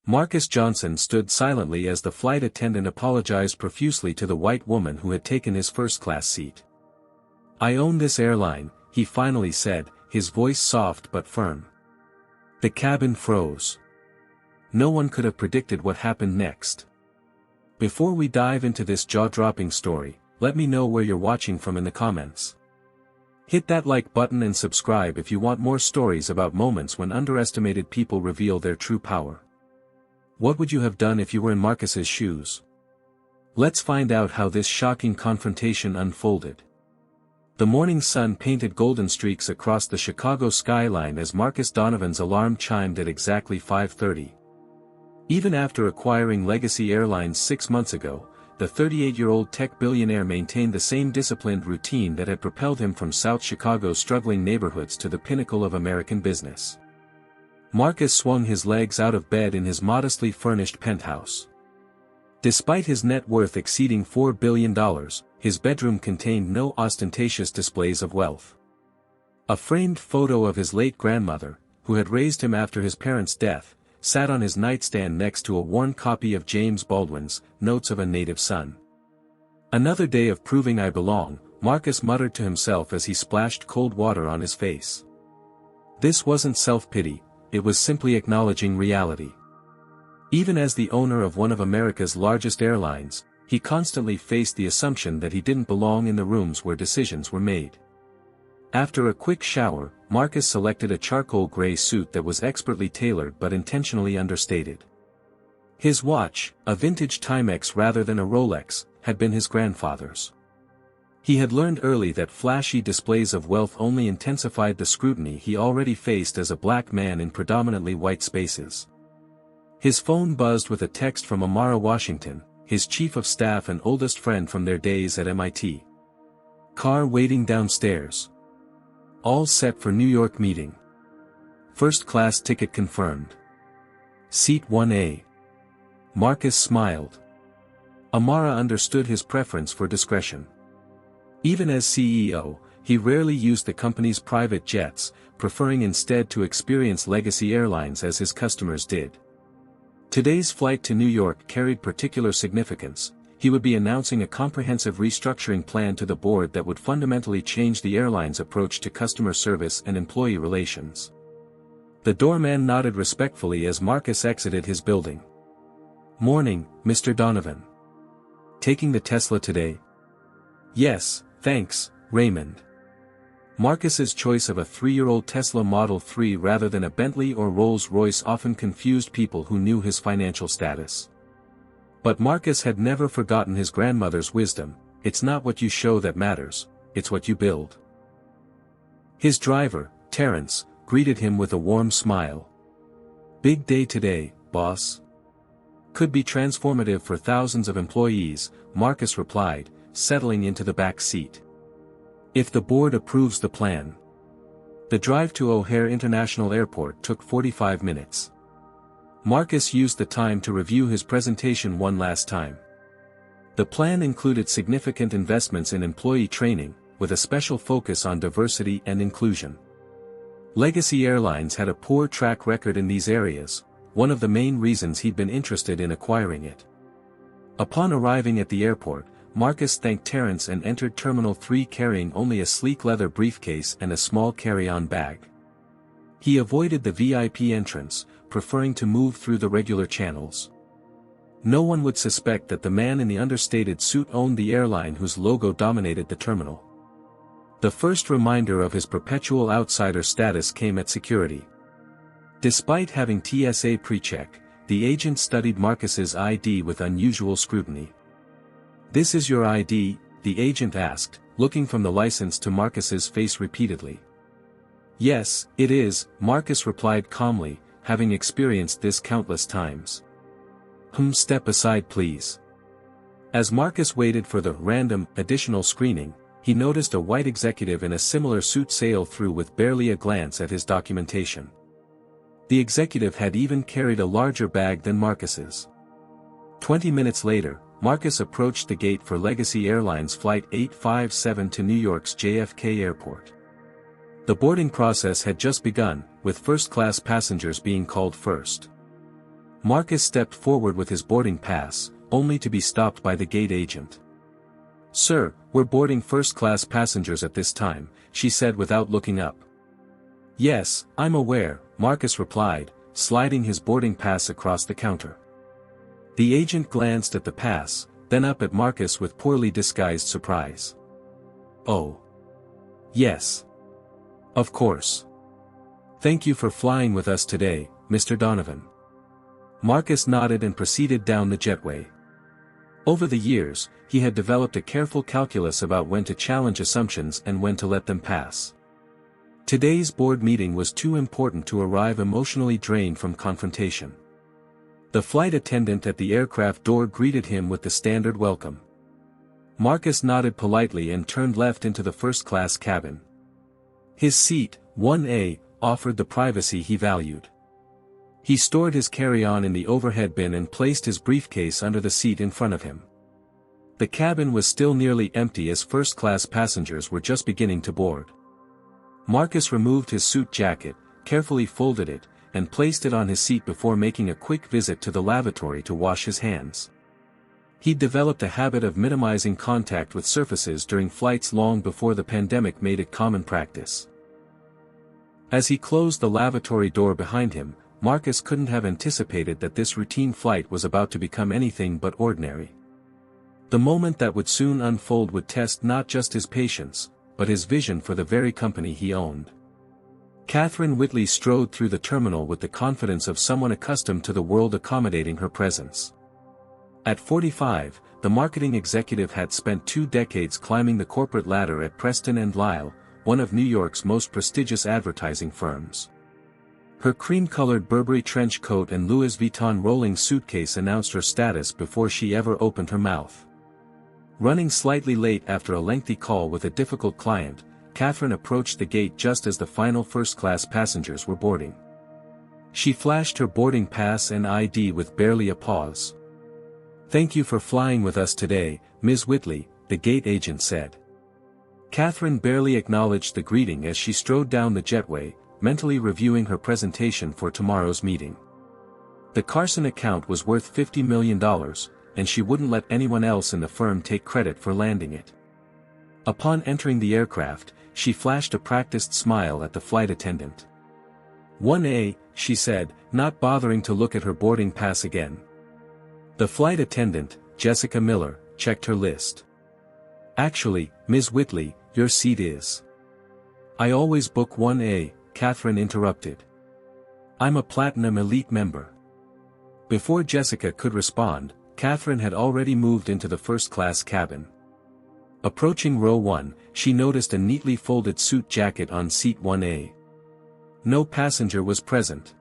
Marcus Johnson stood silently as the flight attendant apologized profusely to the white woman who had taken his first-class seat. "I own this airline," he finally said, his voice soft but firm. The cabin froze. No one could have predicted what happened next. Before we dive into this jaw-dropping story, let me know where you're watching from in the comments. Hit that like button and subscribe if you want more stories about moments when underestimated people reveal their true power. What would you have done if you were in Marcus's shoes? Let's find out how this shocking confrontation unfolded. The morning sun painted golden streaks across the Chicago skyline as Marcus Donovan's alarm chimed at exactly 5:30. Even after acquiring Legacy Airlines 6 months ago, the 38-year-old tech billionaire maintained the same disciplined routine that had propelled him from South Chicago's struggling neighborhoods to the pinnacle of American business. Marcus swung his legs out of bed in his modestly furnished penthouse. Despite his net worth exceeding $4 billion, his bedroom contained no ostentatious displays of wealth. A framed photo of his late grandmother, who had raised him after his parents' death, sat on his nightstand next to a worn copy of James Baldwin's Notes of a Native Son. "Another day of proving I belong," Marcus muttered to himself as he splashed cold water on his face. This wasn't self-pity, it was simply acknowledging reality. Even as the owner of one of America's largest airlines, he constantly faced the assumption that he didn't belong in the rooms where decisions were made. After a quick shower, Marcus selected a charcoal gray suit that was expertly tailored but intentionally understated. His watch, a vintage Timex rather than a Rolex, had been his grandfather's. He had learned early that flashy displays of wealth only intensified the scrutiny he already faced as a black man in predominantly white spaces. His phone buzzed with a text from Amara Washington, his chief of staff and oldest friend from their days at MIT. "Car waiting downstairs. All set for New York meeting. First-class ticket confirmed. Seat 1A. Marcus smiled. Amara understood his preference for discretion. Even as CEO, he rarely used the company's private jets, preferring instead to experience Legacy Airlines as his customers did. Today's flight to New York carried particular significance. He would be announcing a comprehensive restructuring plan to the board that would fundamentally change the airline's approach to customer service and employee relations. The doorman nodded respectfully as Marcus exited his building. "Morning, Mr. Donovan. Taking the Tesla today?" "Yes, thanks, Raymond." Marcus's choice of a 3-year-old Tesla Model 3 rather than a Bentley or Rolls-Royce often confused people who knew his financial status. But Marcus had never forgotten his grandmother's wisdom: it's not what you show that matters, it's what you build. His driver, Terrence, greeted him with a warm smile. "Big day today, boss." "Could be transformative for thousands of employees," Marcus replied, settling into the back seat. "If the board approves the plan." The drive to O'Hare International Airport took 45 minutes. Marcus used the time to review his presentation one last time. The plan included significant investments in employee training, with a special focus on diversity and inclusion. Legacy Airlines had a poor track record in these areas, one of the main reasons he'd been interested in acquiring it. Upon arriving at the airport, Marcus thanked Terrence and entered Terminal 3 carrying only a sleek leather briefcase and a small carry-on bag. He avoided the VIP entrance, preferring to move through the regular channels. No one would suspect that the man in the understated suit owned the airline whose logo dominated the terminal. The first reminder of his perpetual outsider status came at security. Despite having TSA pre-check, the agent studied Marcus's ID with unusual scrutiny. "This is your ID?" the agent asked, looking from the license to Marcus's face repeatedly. "Yes, it is," Marcus replied calmly, having experienced this countless times. Step aside please." As Marcus waited for the random, additional screening, he noticed a white executive in a similar suit sail through with barely a glance at his documentation. The executive had even carried a larger bag than Marcus's. 20 minutes later, Marcus approached the gate for Legacy Airlines Flight 857 to New York's JFK Airport. The boarding process had just begun, with first-class passengers being called first. Marcus stepped forward with his boarding pass, only to be stopped by the gate agent. "Sir, we're boarding first-class passengers at this time," she said without looking up. "Yes, I'm aware," Marcus replied, sliding his boarding pass across the counter. The agent glanced at the pass, then up at Marcus with poorly disguised surprise. "Oh. Yes. Of course. Thank you for flying with us today, Mr. Donovan." Marcus nodded and proceeded down the jetway. Over the years, he had developed a careful calculus about when to challenge assumptions and when to let them pass. Today's board meeting was too important to arrive emotionally drained from confrontation. The flight attendant at the aircraft door greeted him with the standard welcome. Marcus nodded politely and turned left into the first-class cabin. His seat, 1A, offered the privacy he valued. He stored his carry-on in the overhead bin and placed his briefcase under the seat in front of him. The cabin was still nearly empty as first-class passengers were just beginning to board. Marcus removed his suit jacket, carefully folded it, and placed it on his seat before making a quick visit to the lavatory to wash his hands. He'd developed a habit of minimizing contact with surfaces during flights long before the pandemic made it common practice. As he closed the lavatory door behind him, Marcus couldn't have anticipated that this routine flight was about to become anything but ordinary. The moment that would soon unfold would test not just his patience, but his vision for the very company he owned. Catherine Whitley strode through the terminal with the confidence of someone accustomed to the world accommodating her presence. At 45, the marketing executive had spent 2 decades climbing the corporate ladder at Preston & Lyle, one of New York's most prestigious advertising firms. Her cream-colored Burberry trench coat and Louis Vuitton rolling suitcase announced her status before she ever opened her mouth. Running slightly late after a lengthy call with a difficult client, Catherine approached the gate just as the final first-class passengers were boarding. She flashed her boarding pass and ID with barely a pause. "Thank you for flying with us today, Ms. Whitley," the gate agent said. Catherine barely acknowledged the greeting as she strode down the jetway, mentally reviewing her presentation for tomorrow's meeting. The Carson account was worth $50 million, and she wouldn't let anyone else in the firm take credit for landing it. Upon entering the aircraft, she flashed a practiced smile at the flight attendant. "1A, she said, not bothering to look at her boarding pass again. The flight attendant, Jessica Miller, checked her list. "Actually, Ms. Whitley, your seat is." "I always book 1A, Catherine interrupted. "I'm a Platinum Elite member." Before Jessica could respond, Catherine had already moved into the first-class cabin. Approaching row 1, she noticed a neatly folded suit jacket on seat 1A. No passenger was present.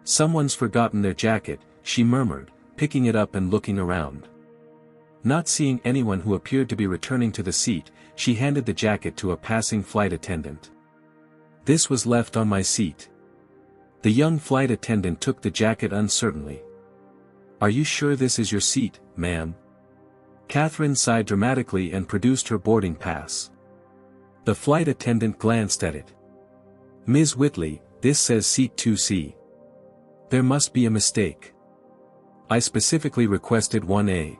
"Someone's forgotten their jacket," she murmured, picking it up and looking around. Not seeing anyone who appeared to be returning to the seat, she handed the jacket to a passing flight attendant. "This was left on my seat." The young flight attendant took the jacket uncertainly. "Are you sure this is your seat, ma'am?" Catherine sighed dramatically and produced her boarding pass. The flight attendant glanced at it. "Ms. Whitley, this says seat 2C. There must be a mistake. I specifically requested 1A.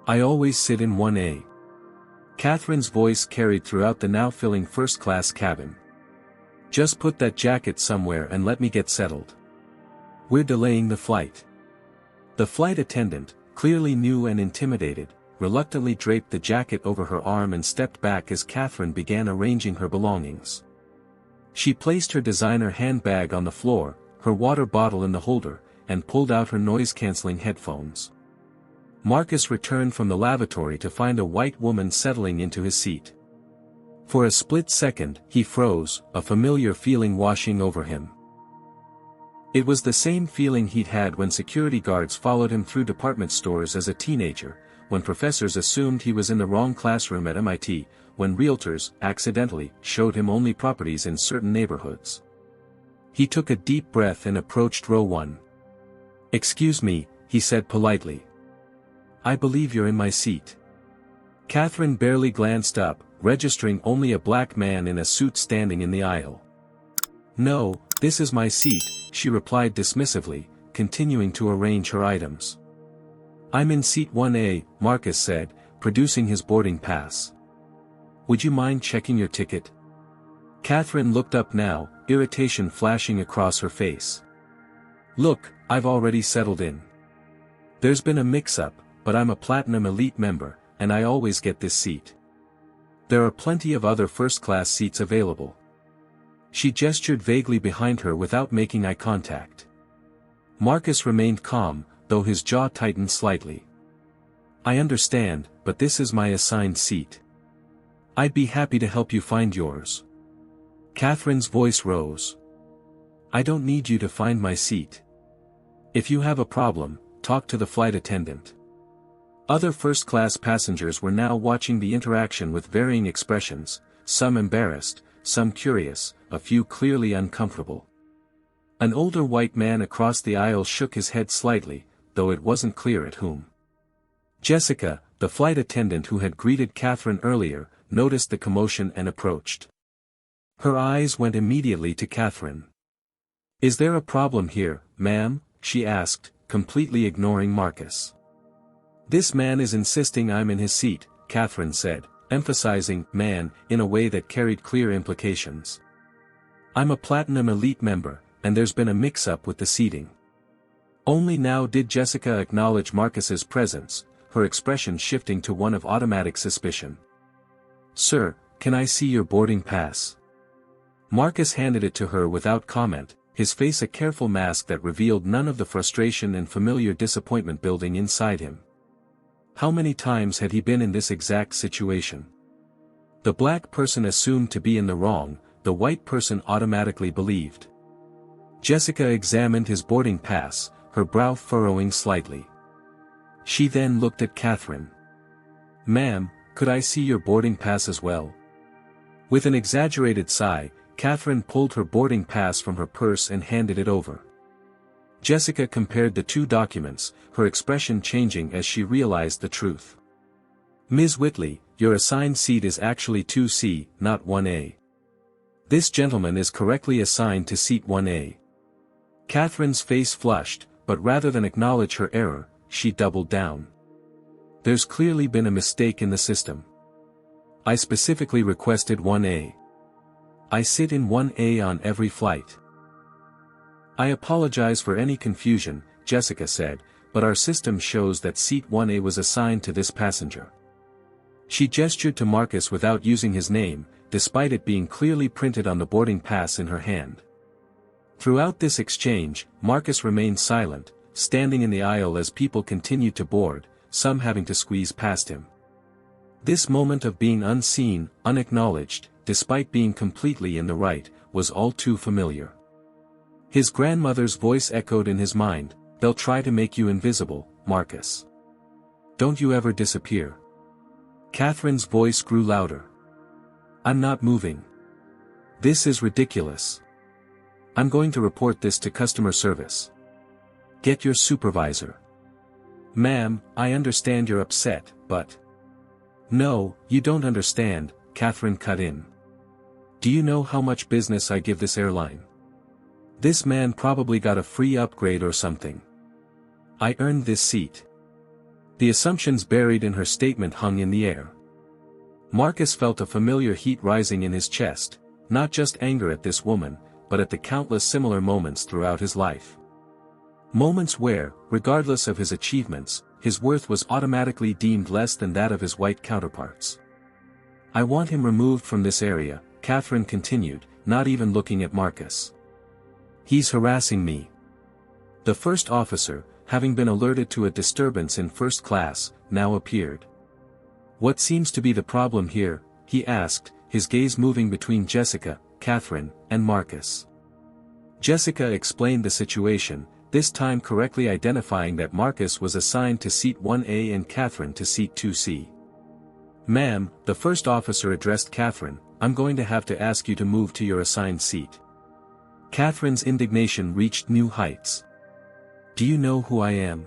I always sit in 1A." Catherine's voice carried throughout the now-filling first-class cabin. "Just put that jacket somewhere and let me get settled. We're delaying the flight." The flight attendant, clearly new and intimidated, reluctantly draped the jacket over her arm and stepped back as Catherine began arranging her belongings. She placed her designer handbag on the floor, her water bottle in the holder, and pulled out her noise-canceling headphones. Marcus returned from the lavatory to find a white woman settling into his seat. For a split second, he froze, a familiar feeling washing over him. It was the same feeling he'd had when security guards followed him through department stores as a teenager, when professors assumed he was in the wrong classroom at MIT, when realtors, accidentally, showed him only properties in certain neighborhoods. He took a deep breath and approached row 1. "Excuse me," he said politely. "I believe you're in my seat." Catherine barely glanced up, registering only a black man in a suit standing in the aisle. "No, this is my seat," she replied dismissively, continuing to arrange her items. "I'm in seat 1A, Marcus said, producing his boarding pass. "Would you mind checking your ticket?" Catherine looked up now, irritation flashing across her face. "Look, I've already settled in. There's been a mix-up, but I'm a Platinum Elite member, and I always get this seat. There are plenty of other first-class seats available." She gestured vaguely behind her without making eye contact. Marcus remained calm, though his jaw tightened slightly. "I understand, but this is my assigned seat. I'd be happy to help you find yours." Catherine's voice rose. "I don't need you to find my seat. If you have a problem, talk to the flight attendant." Other first-class passengers were now watching the interaction with varying expressions, some embarrassed, some curious, a few clearly uncomfortable. An older white man across the aisle shook his head slightly, though it wasn't clear at whom. Jessica, the flight attendant who had greeted Catherine earlier, noticed the commotion and approached. Her eyes went immediately to Catherine. "Is there a problem here, ma'am?" she asked, completely ignoring Marcus. "This man is insisting I'm in his seat," Catherine said, emphasizing "man" in a way that carried clear implications. "I'm a Platinum Elite member, and there's been a mix-up with the seating." Only now did Jessica acknowledge Marcus's presence, her expression shifting to one of automatic suspicion. "Sir, can I see your boarding pass?" Marcus handed it to her without comment, his face a careful mask that revealed none of the frustration and familiar disappointment building inside him. How many times had he been in this exact situation? The black person assumed to be in the wrong, the white person automatically believed. Jessica examined his boarding pass, her brow furrowing slightly. She then looked at Catherine. "Ma'am, could I see your boarding pass as well?" With an exaggerated sigh, Catherine pulled her boarding pass from her purse and handed it over. Jessica compared the two documents, her expression changing as she realized the truth. "Ms. Whitley, your assigned seat is actually 2C, not 1A. This gentleman is correctly assigned to seat 1A. Catherine's face flushed, but rather than acknowledge her error, she doubled down. "There's clearly been a mistake in the system. I specifically requested 1A. I sit in 1A on every flight." "I apologize for any confusion," Jessica said, "but our system shows that seat 1A was assigned to this passenger." She gestured to Marcus without using his name, despite it being clearly printed on the boarding pass in her hand. Throughout this exchange, Marcus remained silent, standing in the aisle as people continued to board, some having to squeeze past him. This moment of being unseen, unacknowledged, despite being completely in the right, was all too familiar. His grandmother's voice echoed in his mind, "They'll try to make you invisible, Marcus. Don't you ever disappear." Catherine's voice grew louder. "I'm not moving. This is ridiculous. I'm going to report this to customer service. Get your supervisor." "Ma'am, I understand you're upset, but..." "No, you don't understand," Catherine cut in. "Do you know how much business I give this airline? This man probably got a free upgrade or something. I earned this seat." The assumptions buried in her statement hung in the air. Marcus felt a familiar heat rising in his chest, not just anger at this woman, but at the countless similar moments throughout his life. Moments where, regardless of his achievements, his worth was automatically deemed less than that of his white counterparts. "I want him removed from this area," Catherine continued, not even looking at Marcus. "He's harassing me." The first officer, having been alerted to a disturbance in first class, now appeared. "What seems to be the problem here?" he asked, his gaze moving between Jessica, Catherine, and Marcus. Jessica explained the situation, this time correctly identifying that Marcus was assigned to seat 1A and Catherine to seat 2C. "Ma'am," the first officer addressed Catherine, "I'm going to have to ask you to move to your assigned seat." Catherine's indignation reached new heights. "Do you know who I am?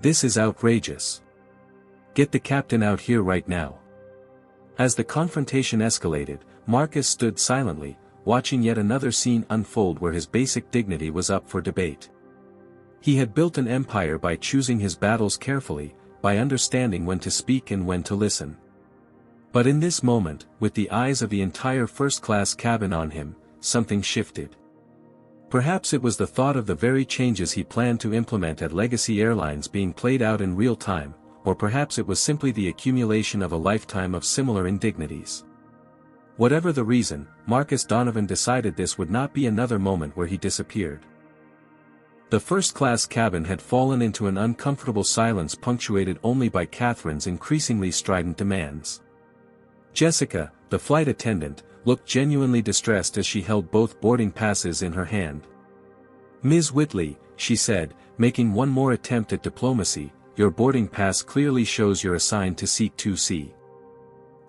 This is outrageous. Get the captain out here right now." As the confrontation escalated, Marcus stood silently, watching yet another scene unfold where his basic dignity was up for debate. He had built an empire by choosing his battles carefully, by understanding when to speak and when to listen. But in this moment, with the eyes of the entire first-class cabin on him, something shifted. Perhaps it was the thought of the very changes he planned to implement at Legacy Airlines being played out in real time, or perhaps it was simply the accumulation of a lifetime of similar indignities. Whatever the reason, Marcus Donovan decided this would not be another moment where he disappeared. The first-class cabin had fallen into an uncomfortable silence punctuated only by Catherine's increasingly strident demands. Jessica, the flight attendant, looked genuinely distressed as she held both boarding passes in her hand. "Ms. Whitley," she said, making one more attempt at diplomacy, "your boarding pass clearly shows you're assigned to seat 2C.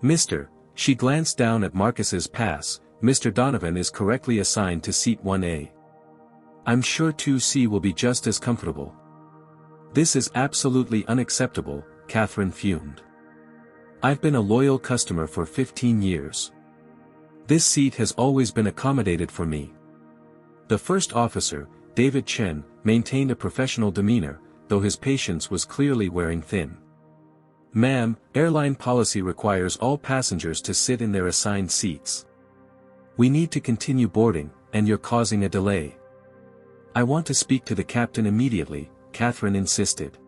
Mr." She glanced down at Marcus's pass, "Mr. Donovan is correctly assigned to seat 1A. I'm sure 2C will be just as comfortable." "This is absolutely unacceptable," Catherine fumed. "I've been a loyal customer for 15 years. This seat has always been accommodated for me." The first officer, David Chen, maintained a professional demeanor, though his patience was clearly wearing thin. "Ma'am, airline policy requires all passengers to sit in their assigned seats. We need to continue boarding, and you're causing a delay." "I want to speak to the captain immediately," Catherine insisted.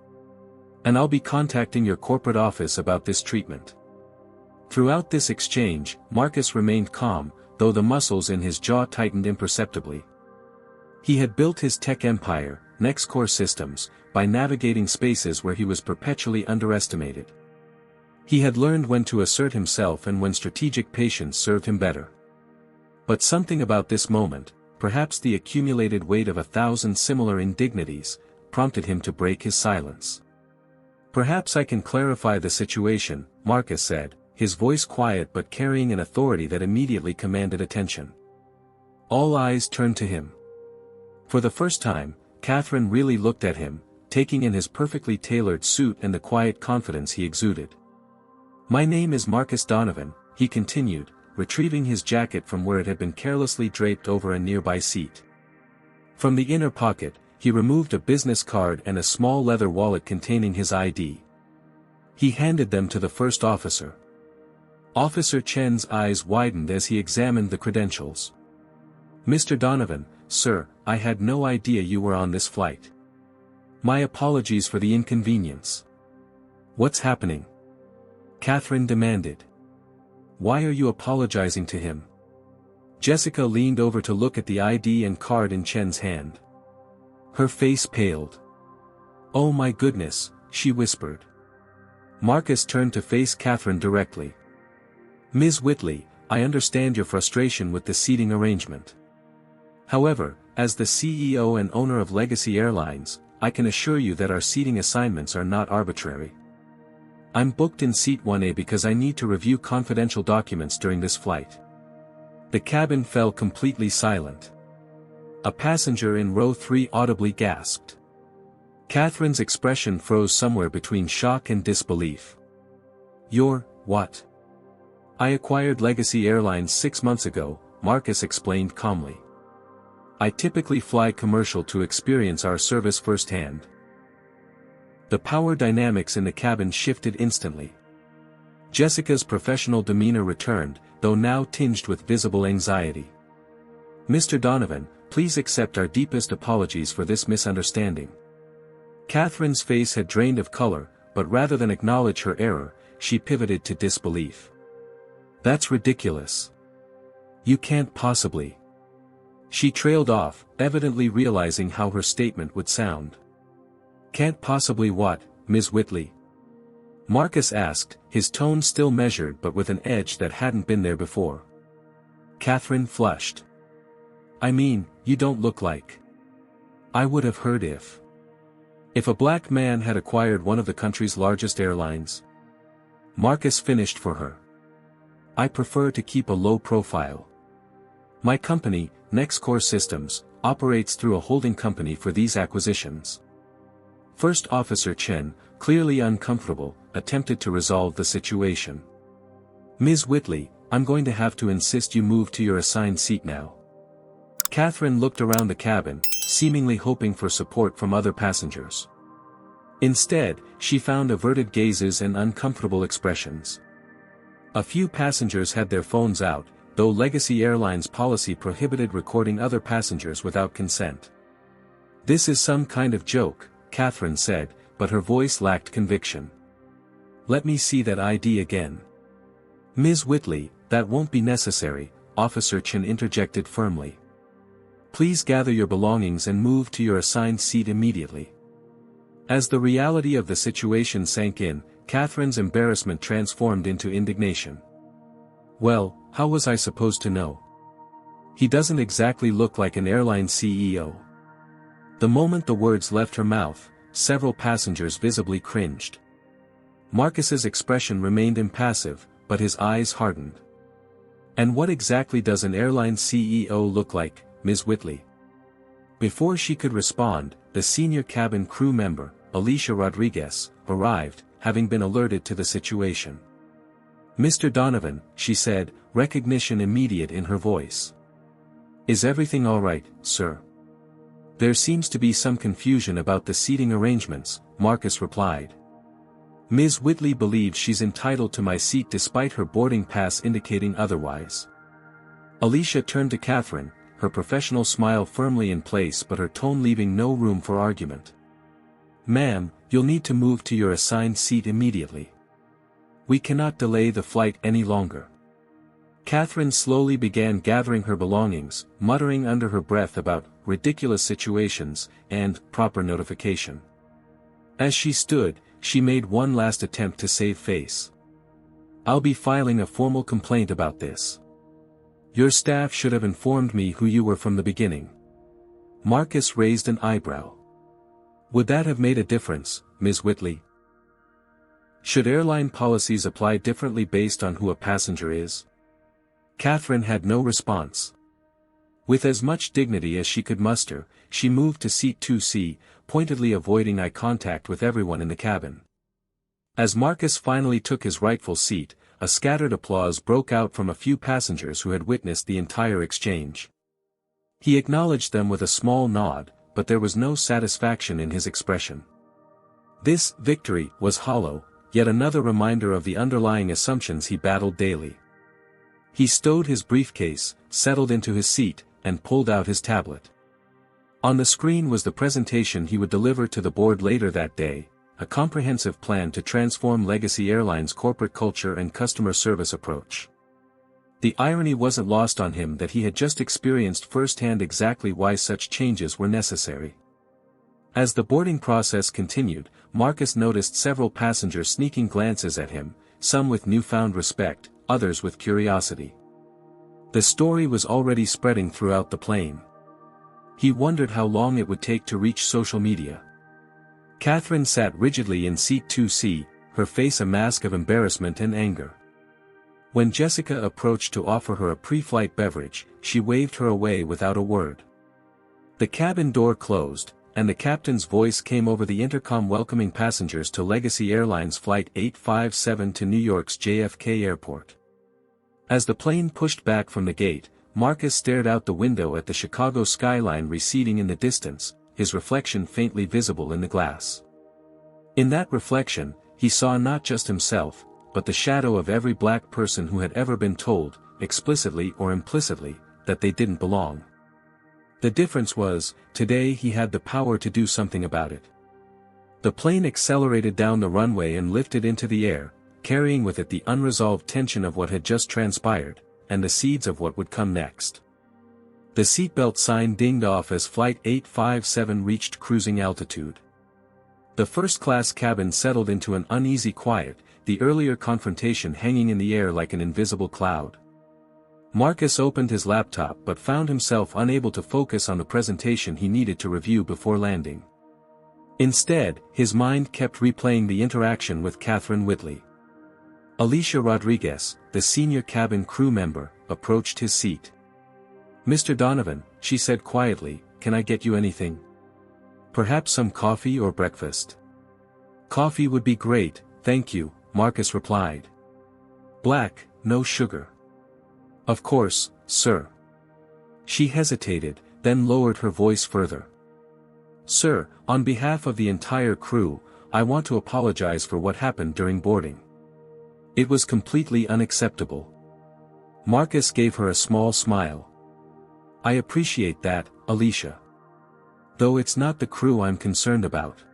"And I'll be contacting your corporate office about this treatment." Throughout this exchange, Marcus remained calm, though the muscles in his jaw tightened imperceptibly. He had built his tech empire, NextCore Systems, by navigating spaces where he was perpetually underestimated. He had learned when to assert himself and when strategic patience served him better. But something about this moment, perhaps the accumulated weight of 1,000 similar indignities, prompted him to break his silence. "Perhaps I can clarify the situation," Marcus said, his voice quiet but carrying an authority that immediately commanded attention. All eyes turned to him. For the first time, Catherine really looked at him, taking in his perfectly tailored suit and the quiet confidence he exuded. "My name is Marcus Donovan," he continued, retrieving his jacket from where it had been carelessly draped over a nearby seat. From the inner pocket, he removed a business card and a small leather wallet containing his ID. He handed them to the first officer. Officer Chen's eyes widened as he examined the credentials. "Mr. Donovan, sir, I had no idea you were on this flight. My apologies for the inconvenience." "What's happening?" Catherine demanded. "Why are you apologizing to him?" Jessica leaned over to look at the ID and card in Chen's hand. Her face paled. "Oh my goodness," she whispered. Marcus turned to face Catherine directly. "Ms. Whitley, I understand your frustration with the seating arrangement. However, as the CEO and owner of Legacy Airlines, I can assure you that our seating assignments are not arbitrary. I'm booked in seat 1A because I need to review confidential documents during this flight." The cabin fell completely silent. A passenger in row 3 audibly gasped. Catherine's expression froze somewhere between shock and disbelief. "You're, what?" "I acquired Legacy Airlines 6 months ago," Marcus explained calmly. "I typically fly commercial to experience our service firsthand." The power dynamics in the cabin shifted instantly. Jessica's professional demeanor returned, though now tinged with visible anxiety. "Mr. Donovan, please accept our deepest apologies for this misunderstanding." Catherine's face had drained of color, but rather than acknowledge her error, she pivoted to disbelief. "That's ridiculous. You can't possibly." She trailed off, evidently realizing how her statement would sound. "Can't possibly what, Ms. Whitley?" Marcus asked, his tone still measured but with an edge that hadn't been there before. Catherine flushed. "I mean, you don't look like. I would have heard if a black man had acquired one of the country's largest airlines." Marcus finished for her. "I prefer to keep a low profile. My company, NextCore Systems, operates through a holding company for these acquisitions." First Officer Chen, clearly uncomfortable, attempted to resolve the situation. "Ms. Whitley, I'm going to have to insist you move to your assigned seat now." Catherine looked around the cabin, seemingly hoping for support from other passengers. Instead, she found averted gazes and uncomfortable expressions. A few passengers had their phones out, though Legacy Airlines policy prohibited recording other passengers without consent. "This is some kind of joke," Catherine said, but her voice lacked conviction. "Let me see that ID again." "Ms. Whitley, that won't be necessary," Officer Chen interjected firmly. "Please gather your belongings and move to your assigned seat immediately." As the reality of the situation sank in, Catherine's embarrassment transformed into indignation. "Well, how was I supposed to know? He doesn't exactly look like an airline CEO." The moment the words left her mouth, several passengers visibly cringed. Marcus's expression remained impassive, but his eyes hardened. "And what exactly does an airline CEO look like, Ms. Whitley?" Before she could respond, the senior cabin crew member, Alicia Rodriguez, arrived, having been alerted to the situation. "Mr. Donovan," she said, recognition immediate in her voice. "Is everything all right, sir?" "There seems to be some confusion about the seating arrangements," Marcus replied. "Ms. Whitley believes she's entitled to my seat despite her boarding pass indicating otherwise." Alicia turned to Catherine, her professional smile firmly in place but her tone leaving no room for argument. "Ma'am, you'll need to move to your assigned seat immediately. We cannot delay the flight any longer." Catherine slowly began gathering her belongings, muttering under her breath about ridiculous situations and proper notification. As she stood, she made one last attempt to save face. "I'll be filing a formal complaint about this. Your staff should have informed me who you were from the beginning." Marcus raised an eyebrow. "Would that have made a difference, Ms. Whitley? Should airline policies apply differently based on who a passenger is?" Catherine had no response. With as much dignity as she could muster, she moved to seat 2C, pointedly avoiding eye contact with everyone in the cabin. As Marcus finally took his rightful seat, a scattered applause broke out from a few passengers who had witnessed the entire exchange. He acknowledged them with a small nod, but there was no satisfaction in his expression. This victory was hollow, yet another reminder of the underlying assumptions he battled daily. He stowed his briefcase, settled into his seat, and pulled out his tablet. On the screen was the presentation he would deliver to the board later that day, a comprehensive plan to transform Legacy Airlines' corporate culture and customer service approach. The irony wasn't lost on him that he had just experienced firsthand exactly why such changes were necessary. As the boarding process continued, Marcus noticed several passengers sneaking glances at him, some with newfound respect, others with curiosity. The story was already spreading throughout the plane. He wondered how long it would take to reach social media. Catherine sat rigidly in seat 2C, her face a mask of embarrassment and anger. When Jessica approached to offer her a pre-flight beverage, she waved her away without a word. The cabin door closed, and the captain's voice came over the intercom welcoming passengers to Legacy Airlines Flight 857 to New York's JFK Airport. As the plane pushed back from the gate, Marcus stared out the window at the Chicago skyline receding in the distance, his reflection faintly visible in the glass. In that reflection, he saw not just himself, but the shadow of every black person who had ever been told, explicitly or implicitly, that they didn't belong. The difference was, today he had the power to do something about it. The plane accelerated down the runway and lifted into the air, carrying with it the unresolved tension of what had just transpired, and the seeds of what would come next. The seatbelt sign dinged off as Flight 857 reached cruising altitude. The first-class cabin settled into an uneasy quiet, the earlier confrontation hanging in the air like an invisible cloud. Marcus opened his laptop but found himself unable to focus on the presentation he needed to review before landing. Instead, his mind kept replaying the interaction with Catherine Whitley. Alicia Rodriguez, the senior cabin crew member, approached his seat. "Mr. Donovan," she said quietly, "can I get you anything? Perhaps some coffee or breakfast?" "Coffee would be great, thank you," Marcus replied. "Black, no sugar." "Of course, sir." She hesitated, then lowered her voice further. Sir, on behalf of the entire crew, I want to apologize for what happened during boarding. It was completely unacceptable. Marcus gave her a small smile. I appreciate that, Alicia. Though it's not the crew I'm concerned about.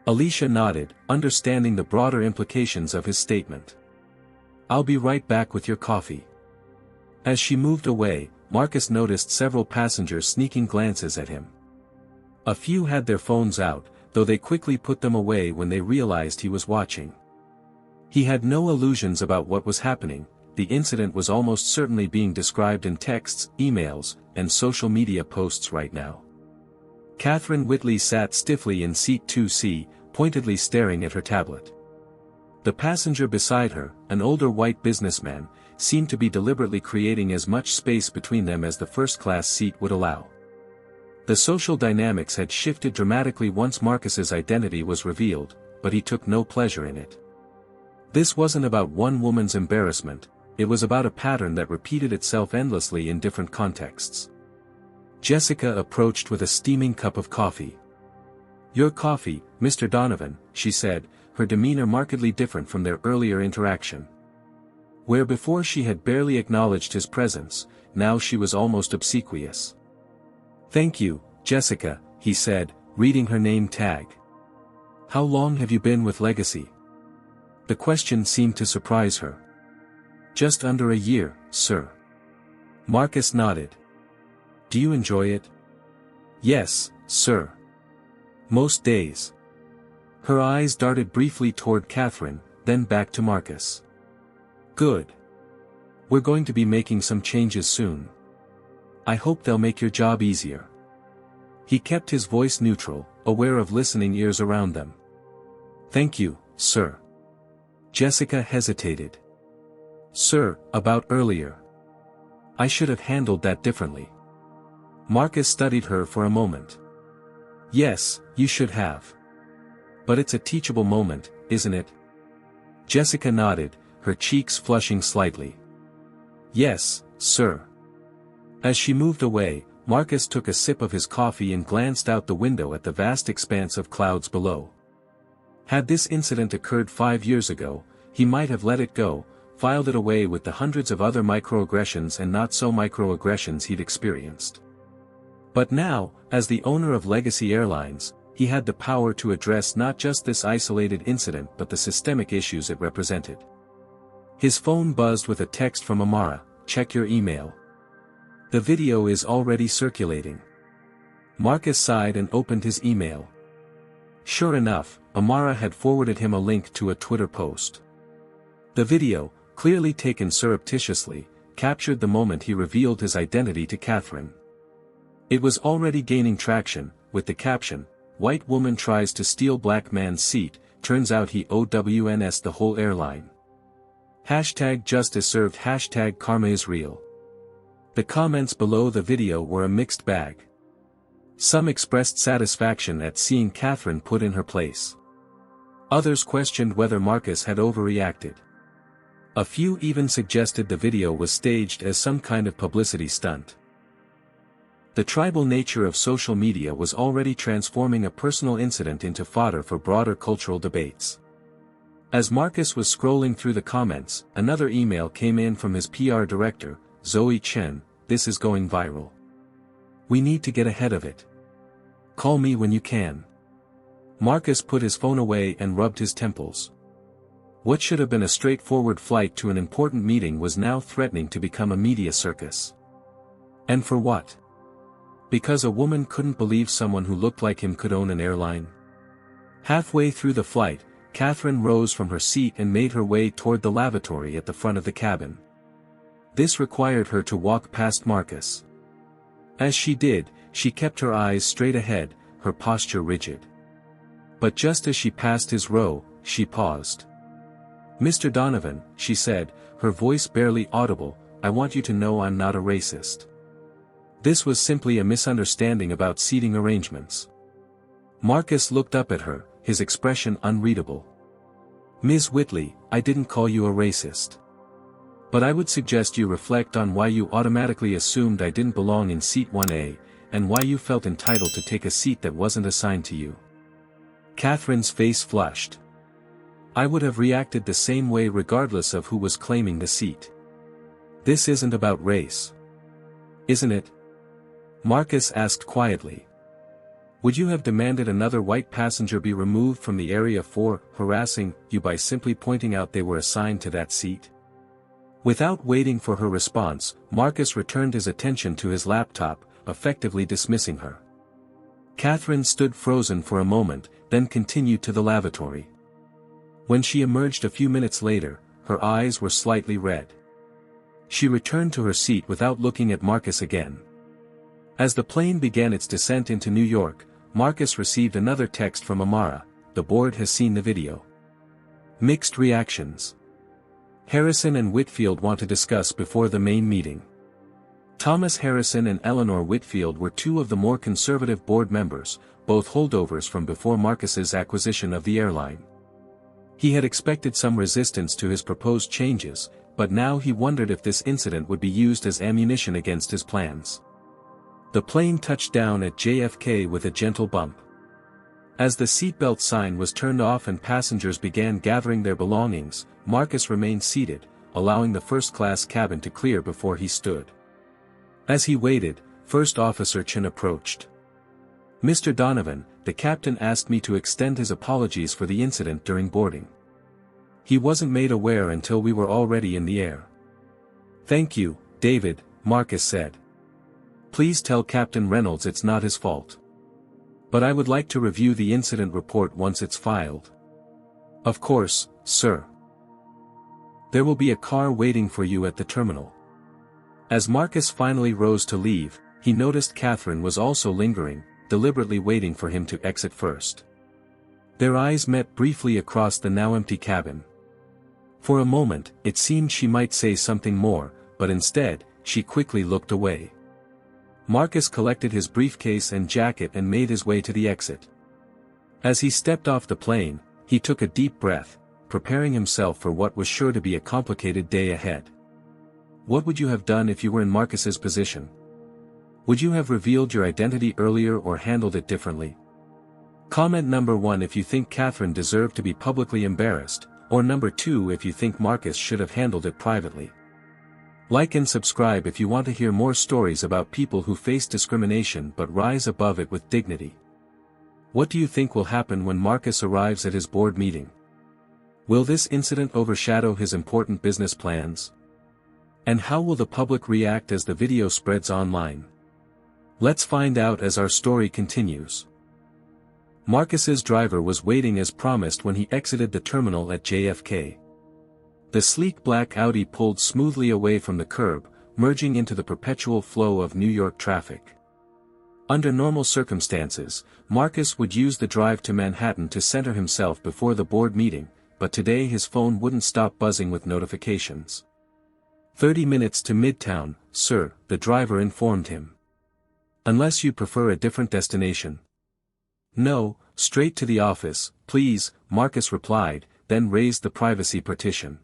Alicia nodded, understanding the broader implications of his statement. I'll be right back with your coffee. As she moved away, Marcus noticed several passengers sneaking glances at him. A few had their phones out, though they quickly put them away when they realized he was watching. He had no illusions about what was happening. The incident was almost certainly being described in texts, emails, and social media posts right now. Catherine Whitley sat stiffly in seat 2C, pointedly staring at her tablet. The passenger beside her, an older white businessman, seemed to be deliberately creating as much space between them as the first-class seat would allow. The social dynamics had shifted dramatically once Marcus's identity was revealed, but he took no pleasure in it. This wasn't about one woman's embarrassment, it was about a pattern that repeated itself endlessly in different contexts. Jessica approached with a steaming cup of coffee. Your coffee, Mr. Donovan, she said, her demeanor markedly different from their earlier interaction. Where before she had barely acknowledged his presence, now she was almost obsequious. Thank you, Jessica, he said, reading her name tag. How long have you been with Legacy? The question seemed to surprise her. Just under a year, sir. Marcus nodded. Do you enjoy it? Yes, sir. Most days. Her eyes darted briefly toward Catherine, then back to Marcus. Good. We're going to be making some changes soon. I hope they'll make your job easier. He kept his voice neutral, aware of listening ears around them. Thank you, sir. Jessica hesitated. Sir, about earlier. I should have handled that differently. Marcus studied her for a moment. Yes, you should have. But it's a teachable moment, isn't it? Jessica nodded, her cheeks flushing slightly. Yes, sir. As she moved away, Marcus took a sip of his coffee and glanced out the window at the vast expanse of clouds below. Had this incident occurred 5 years ago, he might have let it go, filed it away with the hundreds of other microaggressions and not-so-microaggressions he'd experienced. But now, as the owner of Legacy Airlines, he had the power to address not just this isolated incident but the systemic issues it represented. His phone buzzed with a text from Amara, check your email. The video is already circulating. Marcus sighed and opened his email. Sure enough, Amara had forwarded him a link to a Twitter post. The video, clearly taken surreptitiously, captured the moment he revealed his identity to Catherine. It was already gaining traction, with the caption, White woman tries to steal black man's seat, turns out he OWNS the whole airline. Hashtag justice served, hashtag karma is real. The comments below the video were a mixed bag. Some expressed satisfaction at seeing Catherine put in her place. Others questioned whether Marcus had overreacted. A few even suggested the video was staged as some kind of publicity stunt. The tribal nature of social media was already transforming a personal incident into fodder for broader cultural debates. As Marcus was scrolling through the comments, another email came in from his PR director, Zoe Chen. This is going viral. We need to get ahead of it. Call me when you can. Marcus put his phone away and rubbed his temples. What should have been a straightforward flight to an important meeting was now threatening to become a media circus. And for what? Because a woman couldn't believe someone who looked like him could own an airline? Halfway through the flight, Catherine rose from her seat and made her way toward the lavatory at the front of the cabin. This required her to walk past Marcus. As she did, she kept her eyes straight ahead, her posture rigid. But just as she passed his row, she paused. Mr. Donovan, she said, her voice barely audible, I want you to know I'm not a racist. This was simply a misunderstanding about seating arrangements. Marcus looked up at her, his expression unreadable. Ms. Whitley, I didn't call you a racist. But I would suggest you reflect on why you automatically assumed I didn't belong in seat 1A, and why you felt entitled to take a seat that wasn't assigned to you. Catherine's face flushed. I would have reacted the same way regardless of who was claiming the seat. This isn't about race. Isn't it? Marcus asked quietly. Would you have demanded another white passenger be removed from the area for harassing you by simply pointing out they were assigned to that seat? Without waiting for her response, Marcus returned his attention to his laptop, effectively dismissing her. Catherine stood frozen for a moment, then continued to the lavatory. When she emerged a few minutes later, her eyes were slightly red. She returned to her seat without looking at Marcus again. As the plane began its descent into New York, Marcus received another text from Amara. The board has seen the video. Mixed reactions. Harrison and Whitfield want to discuss before the main meeting. Thomas Harrison and Eleanor Whitfield were two of the more conservative board members, both holdovers from before Marcus's acquisition of the airline. He had expected some resistance to his proposed changes, but now he wondered if this incident would be used as ammunition against his plans. The plane touched down at JFK with a gentle bump. As the seatbelt sign was turned off and passengers began gathering their belongings, Marcus remained seated, allowing the first-class cabin to clear before he stood. As he waited, First Officer Chen approached. Mr. Donovan, the captain asked me to extend his apologies for the incident during boarding. He wasn't made aware until we were already in the air. Thank you, David, Marcus said. Please tell Captain Reynolds it's not his fault. But I would like to review the incident report once it's filed. Of course, sir. There will be a car waiting for you at the terminal. As Marcus finally rose to leave, he noticed Catherine was also lingering, deliberately waiting for him to exit first. Their eyes met briefly across the now empty cabin. For a moment, it seemed she might say something more, but instead, she quickly looked away. Marcus collected his briefcase and jacket and made his way to the exit. As he stepped off the plane, he took a deep breath, preparing himself for what was sure to be a complicated day ahead. What would you have done if you were in Marcus's position? Would you have revealed your identity earlier or handled it differently? Comment number 1 if you think Catherine deserved to be publicly embarrassed, or number 2 if you think Marcus should have handled it privately. Like and subscribe if you want to hear more stories about people who face discrimination but rise above it with dignity. What do you think will happen when Marcus arrives at his board meeting? Will this incident overshadow his important business plans? And how will the public react as the video spreads online? Let's find out as our story continues. Marcus's driver was waiting as promised when he exited the terminal at JFK. The sleek black Audi pulled smoothly away from the curb, merging into the perpetual flow of New York traffic. Under normal circumstances, Marcus would use the drive to Manhattan to center himself before the board meeting, but today his phone wouldn't stop buzzing with notifications. 30 minutes to Midtown, sir, the driver informed him. Unless you prefer a different destination. No, straight to the office, please, Marcus replied, then raised the privacy partition.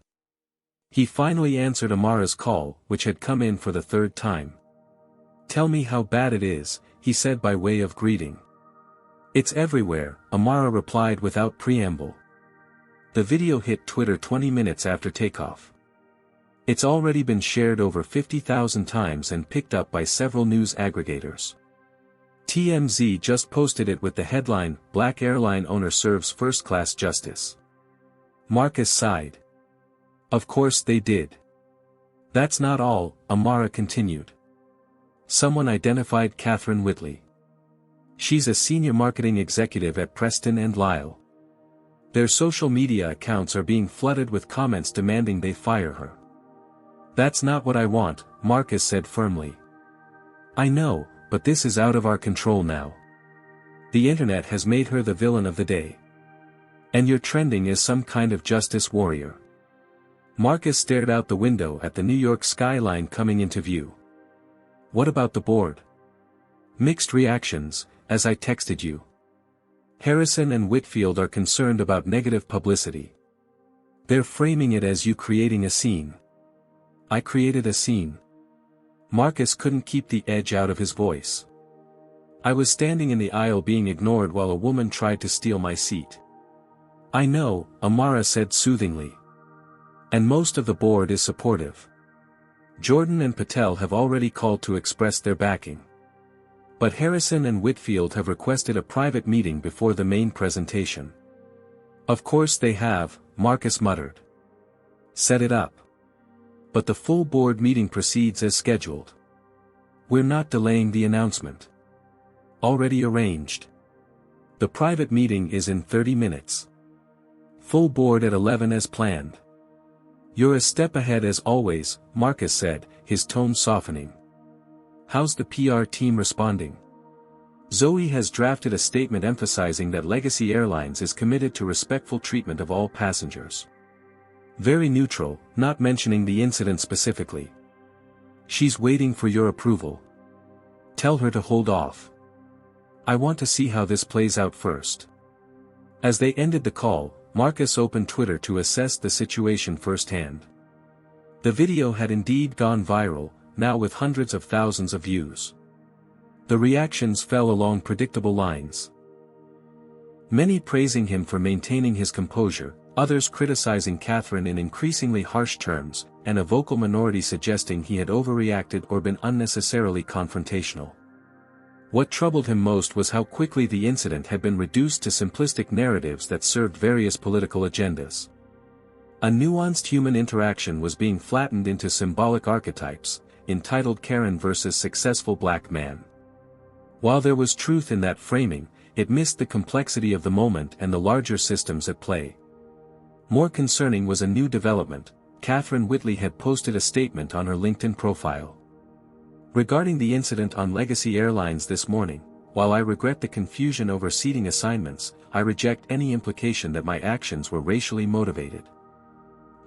He finally answered Amara's call, which had come in for the third time. Tell me how bad it is, he said by way of greeting. It's everywhere, Amara replied without preamble. The video hit Twitter 20 minutes after takeoff. It's already been shared over 50,000 times and picked up by several news aggregators. TMZ just posted it with the headline, Black Airline Owner Serves First-Class Justice. Marcus sighed. Of course they did. That's not all, Amara continued. Someone identified Catherine Whitley. She's a senior marketing executive at Preston and Lyle. Their social media accounts are being flooded with comments demanding they fire her. That's not what I want, Marcus said firmly. I know, but this is out of our control now. The internet has made her the villain of the day. And you're trending as some kind of justice warrior. Marcus stared out the window at the New York skyline coming into view. What about the board? Mixed reactions, as I texted you. Harrison and Whitfield are concerned about negative publicity. They're framing it as you creating a scene. I created a scene. Marcus couldn't keep the edge out of his voice. I was standing in the aisle being ignored while a woman tried to steal my seat. I know, Amara said soothingly. And most of the board is supportive. Jordan and Patel have already called to express their backing. But Harrison and Whitfield have requested a private meeting before the main presentation. Of course they have, Marcus muttered. Set it up. But the full board meeting proceeds as scheduled. We're not delaying the announcement. Already arranged. The private meeting is in 30 minutes. Full board at 11 as planned. You're a step ahead as always, Marcus said, his tone softening. How's the PR team responding? Zoe has drafted a statement emphasizing that Legacy Airlines is committed to respectful treatment of all passengers. Very neutral, not mentioning the incident specifically. She's waiting for your approval. Tell her to hold off. I want to see how this plays out first. As they ended the call, Marcus opened Twitter to assess the situation firsthand. The video had indeed gone viral, now with hundreds of thousands of views. The reactions fell along predictable lines. Many praising him for maintaining his composure, others criticizing Catherine in increasingly harsh terms, and a vocal minority suggesting he had overreacted or been unnecessarily confrontational. What troubled him most was how quickly the incident had been reduced to simplistic narratives that served various political agendas. A nuanced human interaction was being flattened into symbolic archetypes, entitled Karen versus successful black man. While there was truth in that framing, it missed the complexity of the moment and the larger systems at play. More concerning was a new development. Catherine Whitley had posted a statement on her LinkedIn profile. Regarding the incident on Legacy Airlines this morning, while I regret the confusion over seating assignments, I reject any implication that my actions were racially motivated.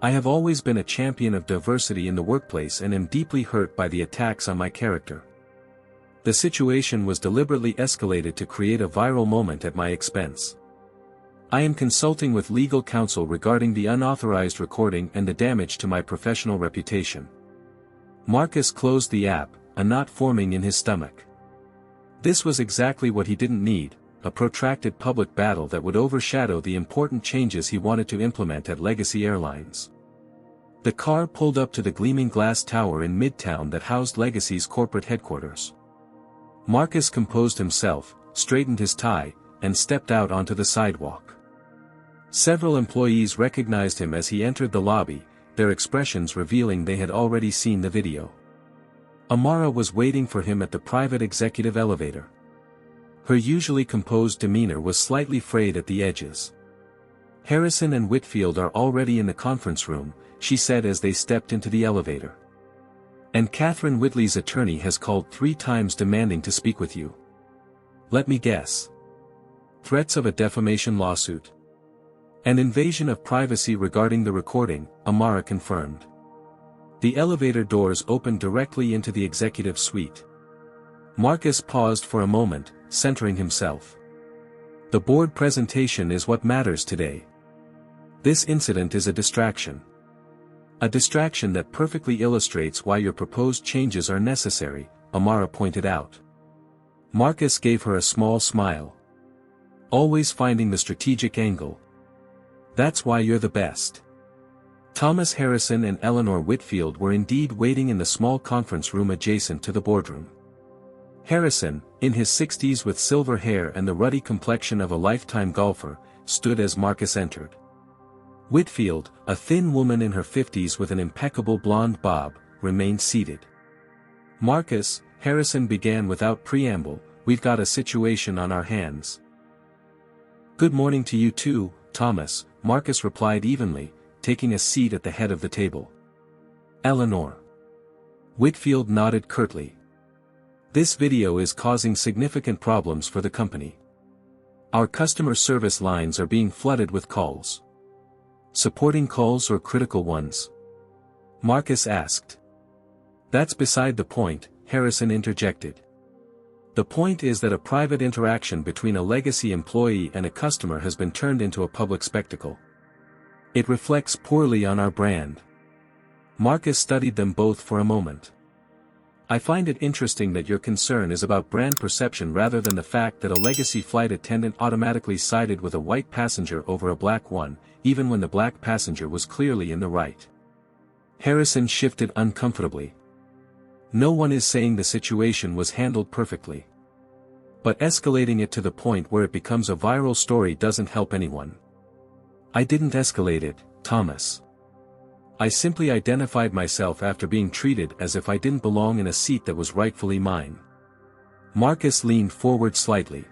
I have always been a champion of diversity in the workplace and am deeply hurt by the attacks on my character. The situation was deliberately escalated to create a viral moment at my expense. I am consulting with legal counsel regarding the unauthorized recording and the damage to my professional reputation. Marcus closed the app, a knot forming in his stomach. This was exactly what he didn't need, a protracted public battle that would overshadow the important changes he wanted to implement at Legacy Airlines. The car pulled up to the gleaming glass tower in Midtown that housed Legacy's corporate headquarters. Marcus composed himself, straightened his tie, and stepped out onto the sidewalk. Several employees recognized him as he entered the lobby, their expressions revealing they had already seen the video. Amara was waiting for him at the private executive elevator. Her usually composed demeanor was slightly frayed at the edges. Harrison and Whitfield are already in the conference room, she said as they stepped into the elevator. And Catherine Whitley's attorney has called 3 times demanding to speak with you. Let me guess. Threats of a defamation lawsuit. An invasion of privacy regarding the recording, Amara confirmed. The elevator doors opened directly into the executive suite. Marcus paused for a moment, centering himself. The board presentation is what matters today. This incident is a distraction. A distraction that perfectly illustrates why your proposed changes are necessary, Amara pointed out. Marcus gave her a small smile. Always finding the strategic angle. That's why you're the best. Thomas Harrison and Eleanor Whitfield were indeed waiting in the small conference room adjacent to the boardroom. Harrison, in his 60s with silver hair and the ruddy complexion of a lifetime golfer, stood as Marcus entered. Whitfield, a thin woman in her 50s with an impeccable blonde bob, remained seated. Marcus, Harrison began without preamble, we've got a situation on our hands. Good morning to you too, Thomas, Marcus replied evenly, taking a seat at the head of the table. Eleanor. Whitfield nodded curtly. This video is causing significant problems for the company. Our customer service lines are being flooded with calls. Supporting calls or critical ones? Marcus asked. That's beside the point, Harrison interjected. The point is that a private interaction between a legacy employee and a customer has been turned into a public spectacle. It reflects poorly on our brand. Marcus studied them both for a moment. I find it interesting that your concern is about brand perception rather than the fact that a legacy flight attendant automatically sided with a white passenger over a black one, even when the black passenger was clearly in the right. Harrison shifted uncomfortably. No one is saying the situation was handled perfectly. But escalating it to the point where it becomes a viral story doesn't help anyone. I didn't escalate it, Thomas. I simply identified myself after being treated as if I didn't belong in a seat that was rightfully mine. Marcus leaned forward slightly.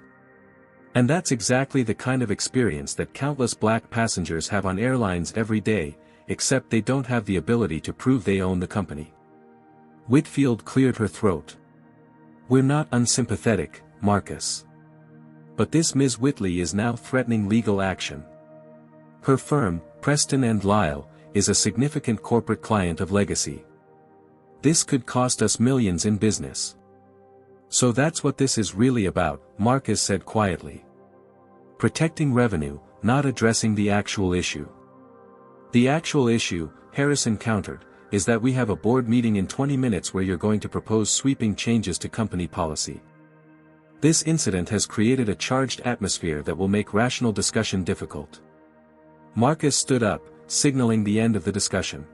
And that's exactly the kind of experience that countless black passengers have on airlines every day, except they don't have the ability to prove they own the company. Whitfield cleared her throat. We're not unsympathetic, Marcus. But this Ms. Whitley is now threatening legal action. Her firm, Preston & Lyle, is a significant corporate client of Legacy. This could cost us millions in business. So that's what this is really about, Marcus said quietly. Protecting revenue, not addressing the actual issue. The actual issue, Harrison countered, is that we have a board meeting in 20 minutes where you're going to propose sweeping changes to company policy. This incident has created a charged atmosphere that will make rational discussion difficult. Marcus stood up, signaling the end of the discussion.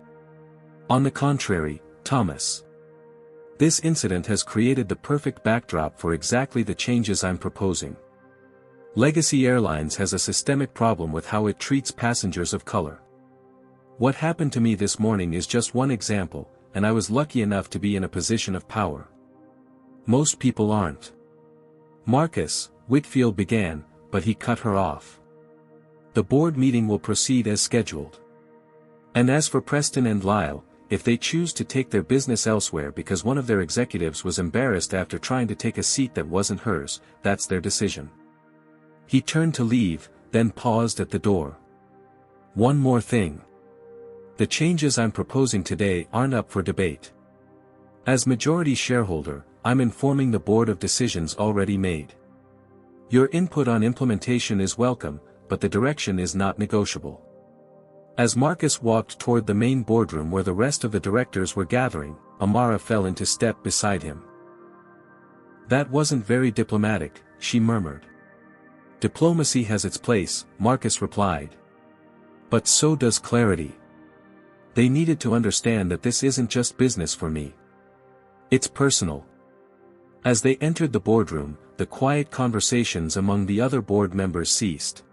On the contrary, Thomas. This incident has created the perfect backdrop for exactly the changes I'm proposing. Legacy Airlines has a systemic problem with how it treats passengers of color. What happened to me this morning is just one example, and I was lucky enough to be in a position of power. Most people aren't. Marcus, Whitfield began, but he cut her off. The board meeting will proceed as scheduled. And as for Preston & Lyle, if they choose to take their business elsewhere because one of their executives was embarrassed after trying to take a seat that wasn't hers, that's their decision. He turned to leave, then paused at the door. One more thing. The changes I'm proposing today aren't up for debate. As majority shareholder, I'm informing the board of decisions already made. Your input on implementation is welcome, but the direction is not negotiable. As Marcus walked toward the main boardroom where the rest of the directors were gathering, Amara fell into step beside him. That wasn't very diplomatic, she murmured. Diplomacy has its place, Marcus replied. But so does clarity. They needed to understand that this isn't just business for me. It's personal. As they entered the boardroom, the quiet conversations among the other board members ceased.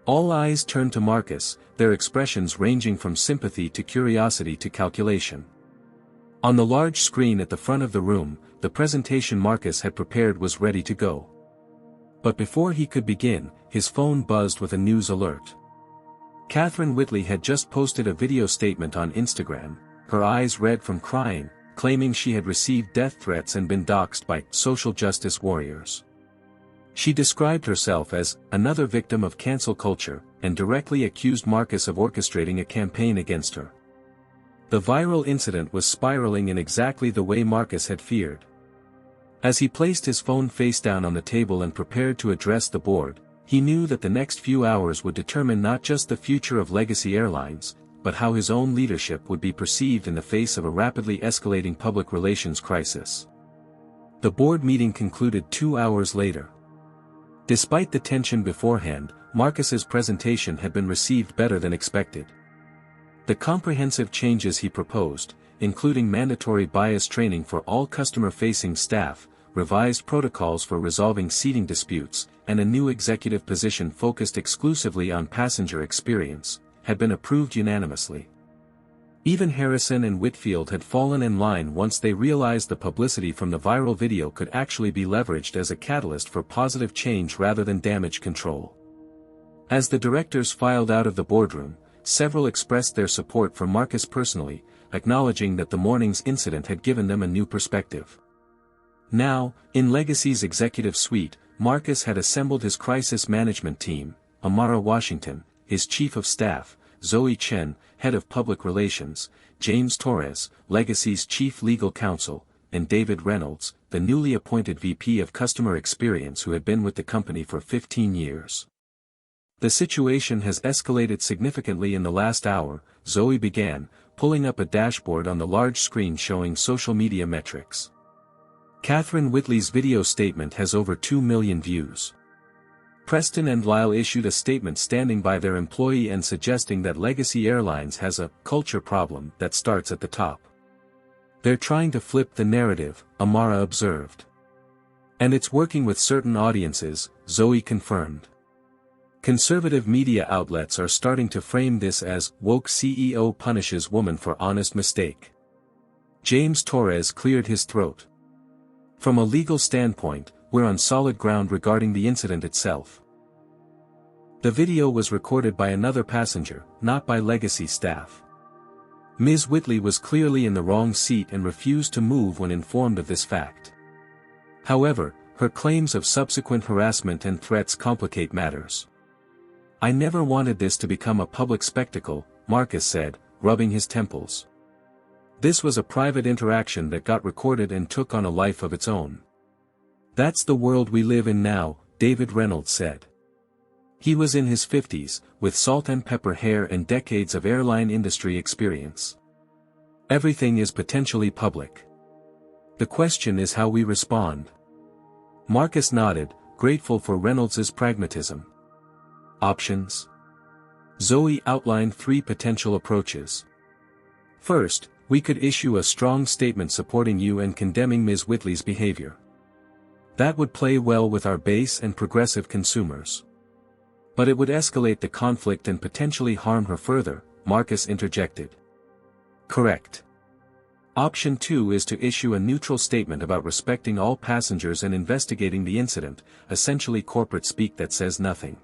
All eyes turned to Marcus, their expressions ranging from sympathy to curiosity to calculation. On the large screen at the front of the room, the presentation Marcus had prepared was ready to go. But before he could begin, his phone buzzed with a news alert. Catherine Whitley had just posted a video statement on Instagram, her eyes red from crying, claiming she had received death threats and been doxxed by social justice warriors. She described herself as another victim of cancel culture, and directly accused Marcus of orchestrating a campaign against her. The viral incident was spiraling in exactly the way Marcus had feared. As he placed his phone face down on the table and prepared to address the board, he knew that the next few hours would determine not just the future of Legacy Airlines, but how his own leadership would be perceived in the face of a rapidly escalating public relations crisis. The board meeting concluded 2 hours later. Despite the tension beforehand, Marcus's presentation had been received better than expected. The comprehensive changes he proposed, including mandatory bias training for all customer-facing staff, revised protocols for resolving seating disputes, and a new executive position focused exclusively on passenger experience, had been approved unanimously. Even Harrison and Whitfield had fallen in line once they realized the publicity from the viral video could actually be leveraged as a catalyst for positive change rather than damage control. As the directors filed out of the boardroom, several expressed their support for Marcus personally, acknowledging that the morning's incident had given them a new perspective. Now, in Legacy's executive suite, Marcus had assembled his crisis management team, Amara Washington, his chief of staff, Zoe Chen, head of public relations, James Torres, Legacy's chief legal counsel, and David Reynolds, the newly appointed VP of customer experience who had been with the company for 15 years. The situation has escalated significantly in the last hour, Zoe began, pulling up a dashboard on the large screen showing social media metrics. Catherine Whitley's video statement has over 2 million views. Preston and Lyle issued a statement standing by their employee and suggesting that Legacy Airlines has a culture problem that starts at the top. They're trying to flip the narrative, Amara observed. And it's working with certain audiences, Zoe confirmed. Conservative media outlets are starting to frame this as woke CEO punishes woman for honest mistake. James Torres cleared his throat. From a legal standpoint, we're on solid ground regarding the incident itself. The video was recorded by another passenger, not by Legacy staff. Ms. Whitley was clearly in the wrong seat and refused to move when informed of this fact. However, her claims of subsequent harassment and threats complicate matters. I never wanted this to become a public spectacle, Marcus said, rubbing his temples. This was a private interaction that got recorded and took on a life of its own. That's the world we live in now, David Reynolds said. He was in his 50s, with salt and pepper hair and decades of airline industry experience. Everything is potentially public. The question is how we respond. Marcus nodded, grateful for Reynolds's pragmatism. Options? Zoe outlined 3 potential approaches. First, we could issue a strong statement supporting you and condemning Ms. Whitley's behavior. That would play well with our base and progressive consumers. But it would escalate the conflict and potentially harm her further, Marcus interjected. Correct. Option 2 is to issue a neutral statement about respecting all passengers and investigating the incident, essentially corporate speak that says nothing.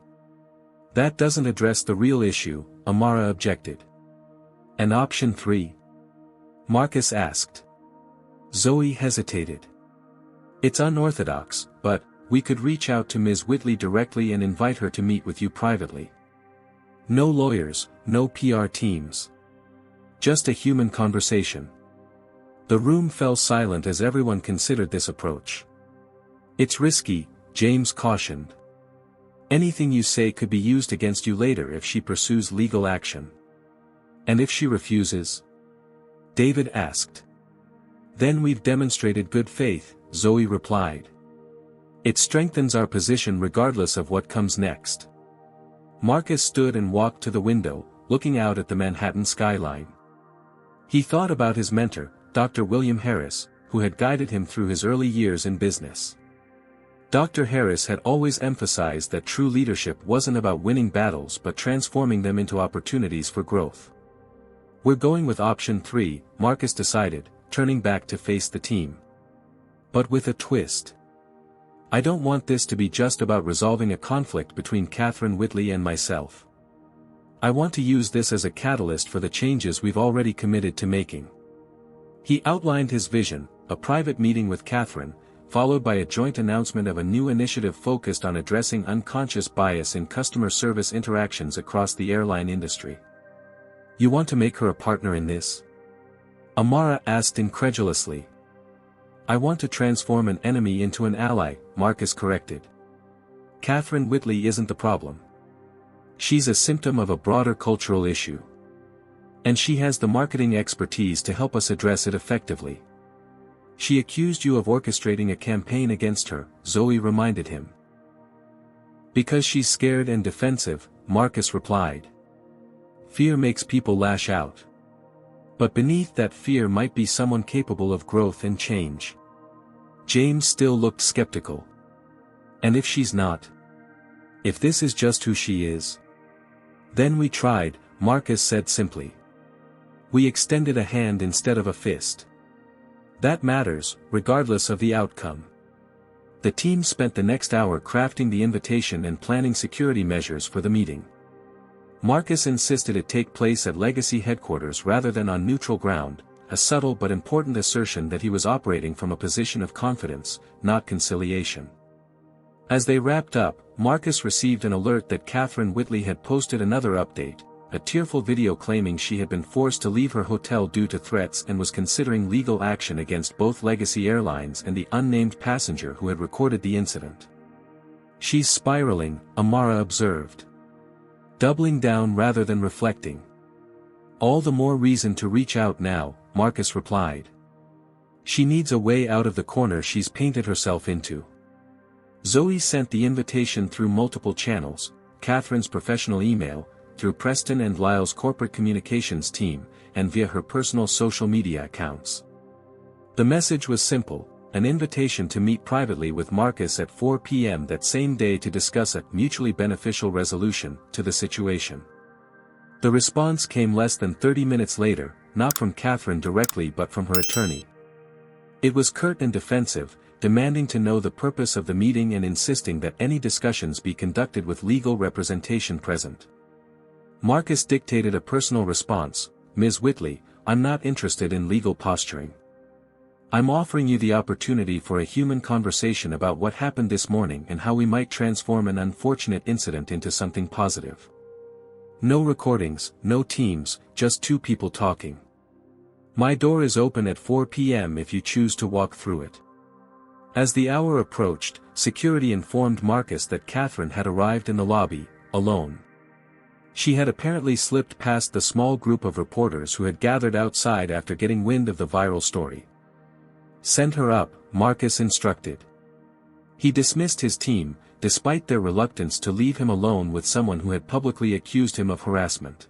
That doesn't address the real issue, Amara objected. And option 3? Marcus asked. Zoe hesitated. It's unorthodox, but we could reach out to Ms. Whitley directly and invite her to meet with you privately. No lawyers, no PR teams. Just a human conversation. The room fell silent as everyone considered this approach. It's risky, James cautioned. Anything you say could be used against you later if she pursues legal action. And if she refuses? David asked. Then we've demonstrated good faith, Zoe replied. It strengthens our position regardless of what comes next. Marcus stood and walked to the window, looking out at the Manhattan skyline. He thought about his mentor, Dr. William Harris, who had guided him through his early years in business. Dr. Harris had always emphasized that true leadership wasn't about winning battles but transforming them into opportunities for growth. We're going with option 3, Marcus decided, turning back to face the team. But with a twist. I don't want this to be just about resolving a conflict between Catherine Whitley and myself. I want to use this as a catalyst for the changes we've already committed to making. He outlined his vision, a private meeting with Catherine, followed by a joint announcement of a new initiative focused on addressing unconscious bias in customer service interactions across the airline industry. You want to make her a partner in this? Amara asked incredulously. I want to transform an enemy into an ally, Marcus corrected. Catherine Whitley isn't the problem. She's a symptom of a broader cultural issue. And she has the marketing expertise to help us address it effectively. She accused you of orchestrating a campaign against her, Zoe reminded him. Because she's scared and defensive, Marcus replied. Fear makes people lash out. But beneath that fear might be someone capable of growth and change. James still looked skeptical. And if she's not? If this is just who she is? Then we tried, Marcus said simply. We extended a hand instead of a fist. That matters, regardless of the outcome. The team spent the next hour crafting the invitation and planning security measures for the meeting. Marcus insisted it take place at Legacy headquarters rather than on neutral ground, a subtle but important assertion that he was operating from a position of confidence, not conciliation. As they wrapped up, Marcus received an alert that Catherine Whitley had posted another update, a tearful video claiming she had been forced to leave her hotel due to threats and was considering legal action against both Legacy Airlines and the unnamed passenger who had recorded the incident. She's spiraling, Amara observed. Doubling down rather than reflecting. All the more reason to reach out now, Marcus replied. She needs a way out of the corner she's painted herself into. Zoe sent the invitation through multiple channels, Catherine's professional email, through Preston and Lyle's corporate communications team, and via her personal social media accounts. The message was simple, an invitation to meet privately with Marcus at 4 p.m. that same day to discuss a mutually beneficial resolution to the situation. The response came less than 30 minutes later, not from Catherine directly but from her attorney. It was curt and defensive, demanding to know the purpose of the meeting and insisting that any discussions be conducted with legal representation present. Marcus dictated a personal response, Ms. Whitley, I'm not interested in legal posturing. I'm offering you the opportunity for a human conversation about what happened this morning and how we might transform an unfortunate incident into something positive. No recordings, no teams, just two people talking. My door is open at 4 p.m. if you choose to walk through it. As the hour approached, security informed Marcus that Catherine had arrived in the lobby, alone. She had apparently slipped past the small group of reporters who had gathered outside after getting wind of the viral story. Send her up, Marcus instructed. He dismissed his team, despite their reluctance to leave him alone with someone who had publicly accused him of harassment.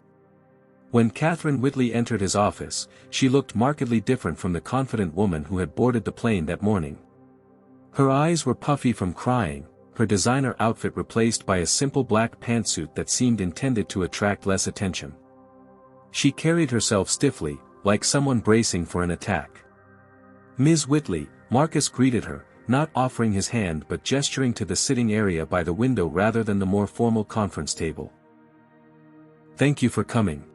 When Catherine Whitley entered his office, she looked markedly different from the confident woman who had boarded the plane that morning. Her eyes were puffy from crying, her designer outfit replaced by a simple black pantsuit that seemed intended to attract less attention. She carried herself stiffly, like someone bracing for an attack. Ms. Whitley, Marcus greeted her, not offering his hand but gesturing to the sitting area by the window rather than the more formal conference table. Thank you for coming.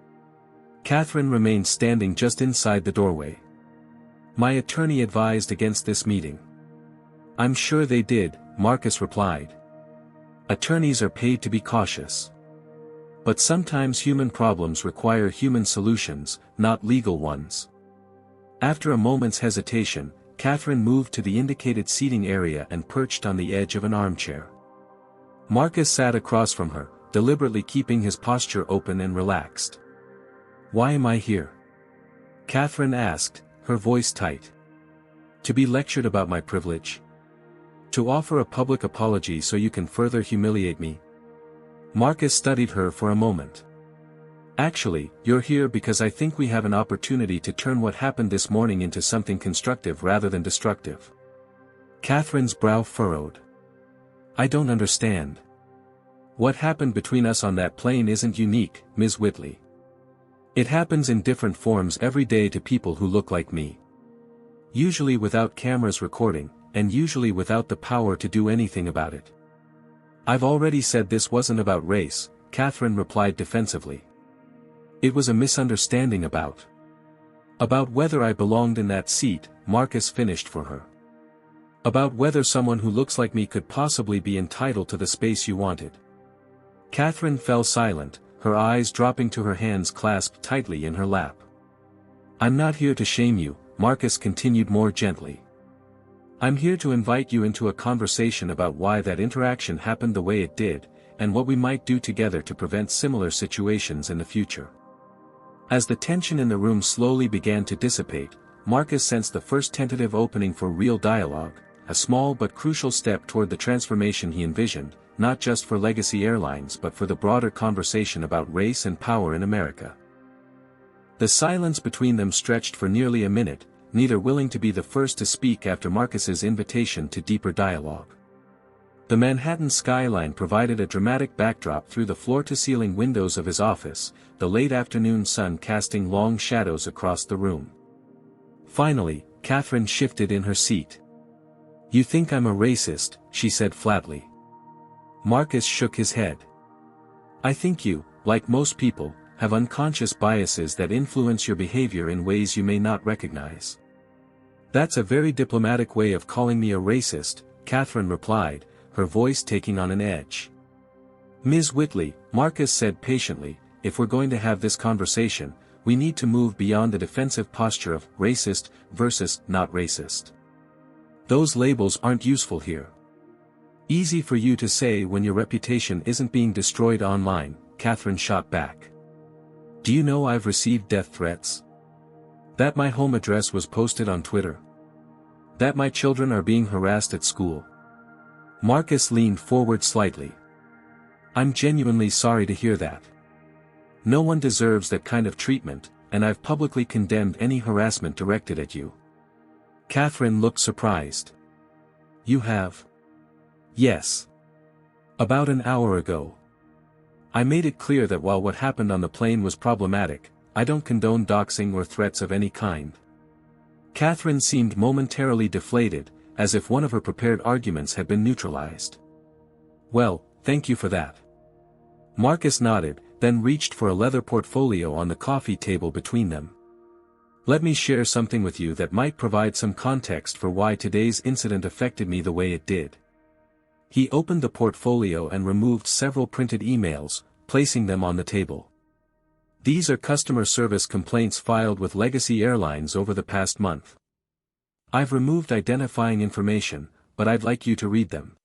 Catherine remained standing just inside the doorway. My attorney advised against this meeting. I'm sure they did, Marcus replied. Attorneys are paid to be cautious. But sometimes human problems require human solutions, not legal ones. After a moment's hesitation, Catherine moved to the indicated seating area and perched on the edge of an armchair. Marcus sat across from her, deliberately keeping his posture open and relaxed. Why am I here? Catherine asked, her voice tight. To be lectured about my privilege? To offer a public apology so you can further humiliate me? Marcus studied her for a moment. Actually, you're here because I think we have an opportunity to turn what happened this morning into something constructive rather than destructive. Catherine's brow furrowed. I don't understand. What happened between us on that plane isn't unique, Ms. Whitley. It happens in different forms every day to people who look like me. Usually without cameras recording, and usually without the power to do anything about it. I've already said this wasn't about race, Catherine replied defensively. It was a misunderstanding about whether I belonged in that seat, Marcus finished for her. About whether someone who looks like me could possibly be entitled to the space you wanted. Catherine fell silent, her eyes dropping to her hands clasped tightly in her lap. I'm not here to shame you, Marcus continued more gently. I'm here to invite you into a conversation about why that interaction happened the way it did, and what we might do together to prevent similar situations in the future. As the tension in the room slowly began to dissipate, Marcus sensed the first tentative opening for real dialogue, a small but crucial step toward the transformation he envisioned, not just for Legacy Airlines but for the broader conversation about race and power in America. The silence between them stretched for nearly a minute, neither willing to be the first to speak after Marcus's invitation to deeper dialogue. The Manhattan skyline provided a dramatic backdrop through the floor-to-ceiling windows of his office, the late afternoon sun casting long shadows across the room. Finally, Catherine shifted in her seat. You think I'm a racist, she said flatly. Marcus shook his head. I think you, like most people, have unconscious biases that influence your behavior in ways you may not recognize. That's a very diplomatic way of calling me a racist, Catherine replied, her voice taking on an edge. Ms. Whitley, Marcus said patiently, if we're going to have this conversation, we need to move beyond the defensive posture of racist versus not racist. Those labels aren't useful here. Easy for you to say when your reputation isn't being destroyed online, Catherine shot back. Do you know I've received death threats? That my home address was posted on Twitter? That my children are being harassed at school?" Marcus leaned forward slightly. "I'm genuinely sorry to hear that. No one deserves that kind of treatment, and I've publicly condemned any harassment directed at you." Catherine looked surprised. "You have?" "Yes. About an hour ago. I made it clear that while what happened on the plane was problematic, I don't condone doxing or threats of any kind." Catherine seemed momentarily deflated, as if one of her prepared arguments had been neutralized. "Well, thank you for that." Marcus nodded, then reached for a leather portfolio on the coffee table between them. "Let me share something with you that might provide some context for why today's incident affected me the way it did." He opened the portfolio and removed several printed emails, placing them on the table. "These are customer service complaints filed with Legacy Airlines over the past month. I've removed identifying information, but I'd like you to read them."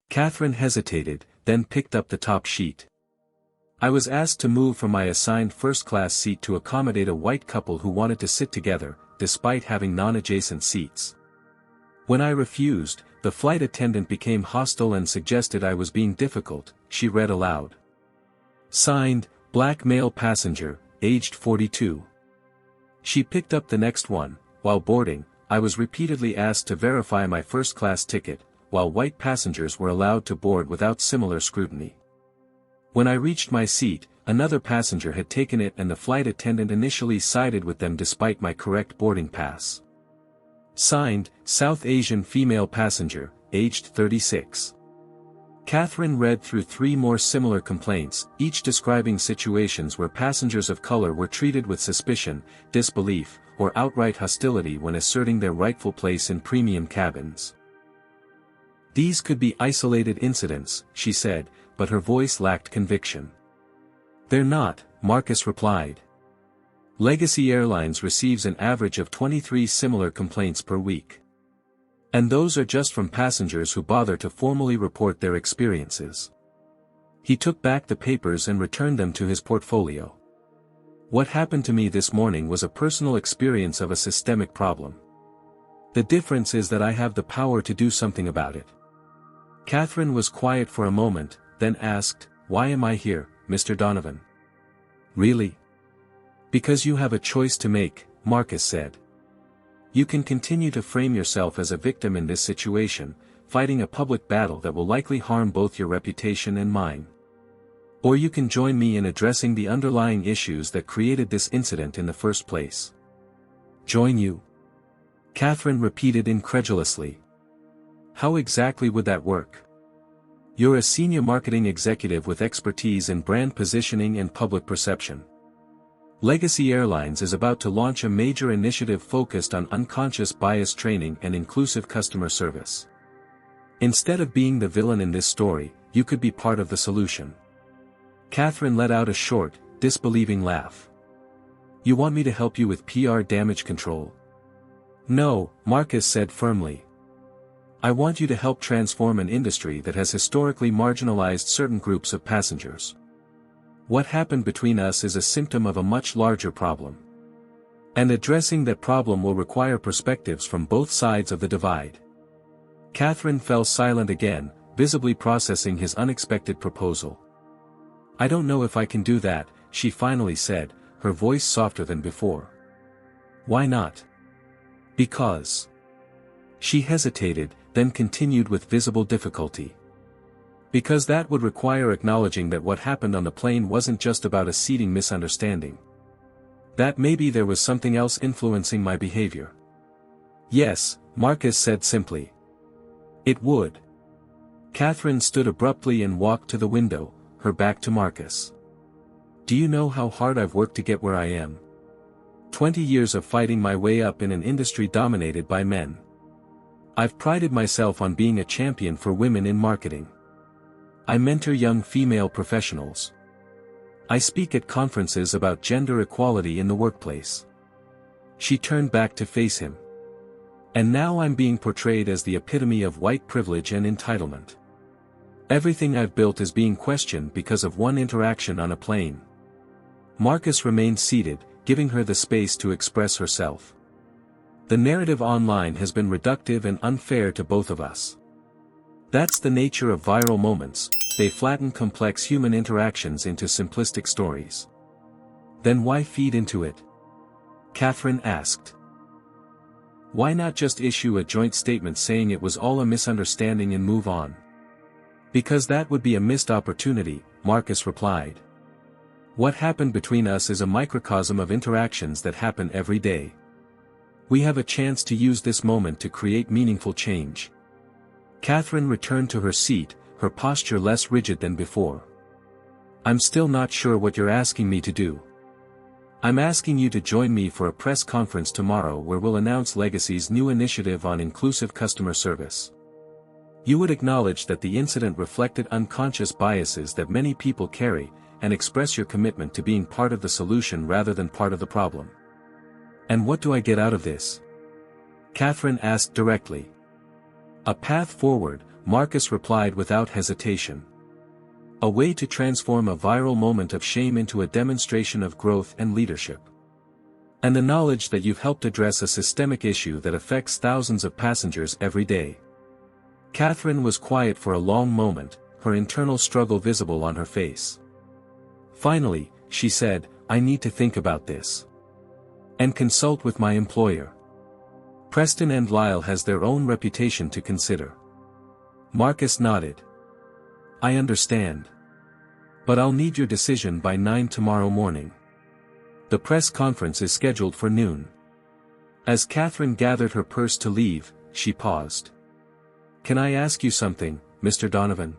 Catherine hesitated, then picked up the top sheet. "I was asked to move from my assigned first-class seat to accommodate a white couple who wanted to sit together, despite having non-adjacent seats. When I refused, the flight attendant became hostile and suggested I was being difficult," she read aloud. "Signed, black male passenger, aged 42. She picked up the next one. While boarding, I was repeatedly asked to verify my first-class ticket, while white passengers were allowed to board without similar scrutiny. When I reached my seat, another passenger had taken it and the flight attendant initially sided with them despite my correct boarding pass. Signed, South Asian female passenger, aged 36. Catherine read through 3 more similar complaints, each describing situations where passengers of color were treated with suspicion, disbelief, or outright hostility when asserting their rightful place in premium cabins. "These could be isolated incidents," she said, but her voice lacked conviction. "They're not," Marcus replied. "Legacy Airlines receives an average of 23 similar complaints per week. And those are just from passengers who bother to formally report their experiences." He took back the papers and returned them to his portfolio. "What happened to me this morning was a personal experience of a systemic problem. The difference is that I have the power to do something about it." Catherine was quiet for a moment, then asked, "Why am I here, Mr. Donovan?" "Really?" "Because you have a choice to make," Marcus said. "You can continue to frame yourself as a victim in this situation, fighting a public battle that will likely harm both your reputation and mine. Or you can join me in addressing the underlying issues that created this incident in the first place." "Join you?" Catherine repeated incredulously. "How exactly would that work?" "You're a senior marketing executive with expertise in brand positioning and public perception. Legacy Airlines is about to launch a major initiative focused on unconscious bias training and inclusive customer service. Instead of being the villain in this story, you could be part of the solution." Catherine let out a short, disbelieving laugh. "You want me to help you with PR damage control?" "No," Marcus said firmly. "I want you to help transform an industry that has historically marginalized certain groups of passengers. What happened between us is a symptom of a much larger problem. And addressing that problem will require perspectives from both sides of the divide." Catherine fell silent again, visibly processing his unexpected proposal. "I don't know if I can do that," she finally said, her voice softer than before. "Why not?" "Because." She hesitated, then continued with visible difficulty. "Because that would require acknowledging that what happened on the plane wasn't just about a seating misunderstanding. That maybe there was something else influencing my behavior." "Yes," Marcus said simply. "It would." Catherine stood abruptly and walked to the window, her back to Marcus. "Do you know how hard I've worked to get where I am? 20 years of fighting my way up in an industry dominated by men. I've prided myself on being a champion for women in marketing. I mentor young female professionals. I speak at conferences about gender equality in the workplace." She turned back to face him. "And now I'm being portrayed as the epitome of white privilege and entitlement. Everything I've built is being questioned because of one interaction on a plane. Marcus remained seated, giving her the space to express herself. The narrative online has been reductive and unfair to both of us. That's the nature of viral moments, they flatten complex human interactions into simplistic stories. Then why feed into it? Catherine asked. Why not just issue a joint statement saying it was all a misunderstanding and move on? Because that would be a missed opportunity, Marcus replied. What happened between us is a microcosm of interactions that happen every day. We have a chance to use this moment to create meaningful change. Catherine returned to her seat, her posture less rigid than before. I'm still not sure what you're asking me to do. I'm asking you to join me for a press conference tomorrow where we'll announce Legacy's new initiative on inclusive customer service. You would acknowledge that the incident reflected unconscious biases that many people carry, and express your commitment to being part of the solution rather than part of the problem. And what do I get out of this? Catherine asked directly. A path forward, Marcus replied without hesitation. A way to transform a viral moment of shame into a demonstration of growth and leadership. And the knowledge that you've helped address a systemic issue that affects thousands of passengers every day. Catherine was quiet for a long moment, her internal struggle visible on her face. Finally, she said, I need to think about this. And consult with my employer. Preston and Lyle has their own reputation to consider. Marcus nodded. I understand. But I'll need your decision by 9 tomorrow morning. The press conference is scheduled for noon. As Catherine gathered her purse to leave, she paused. Can I ask you something, Mr. Donovan?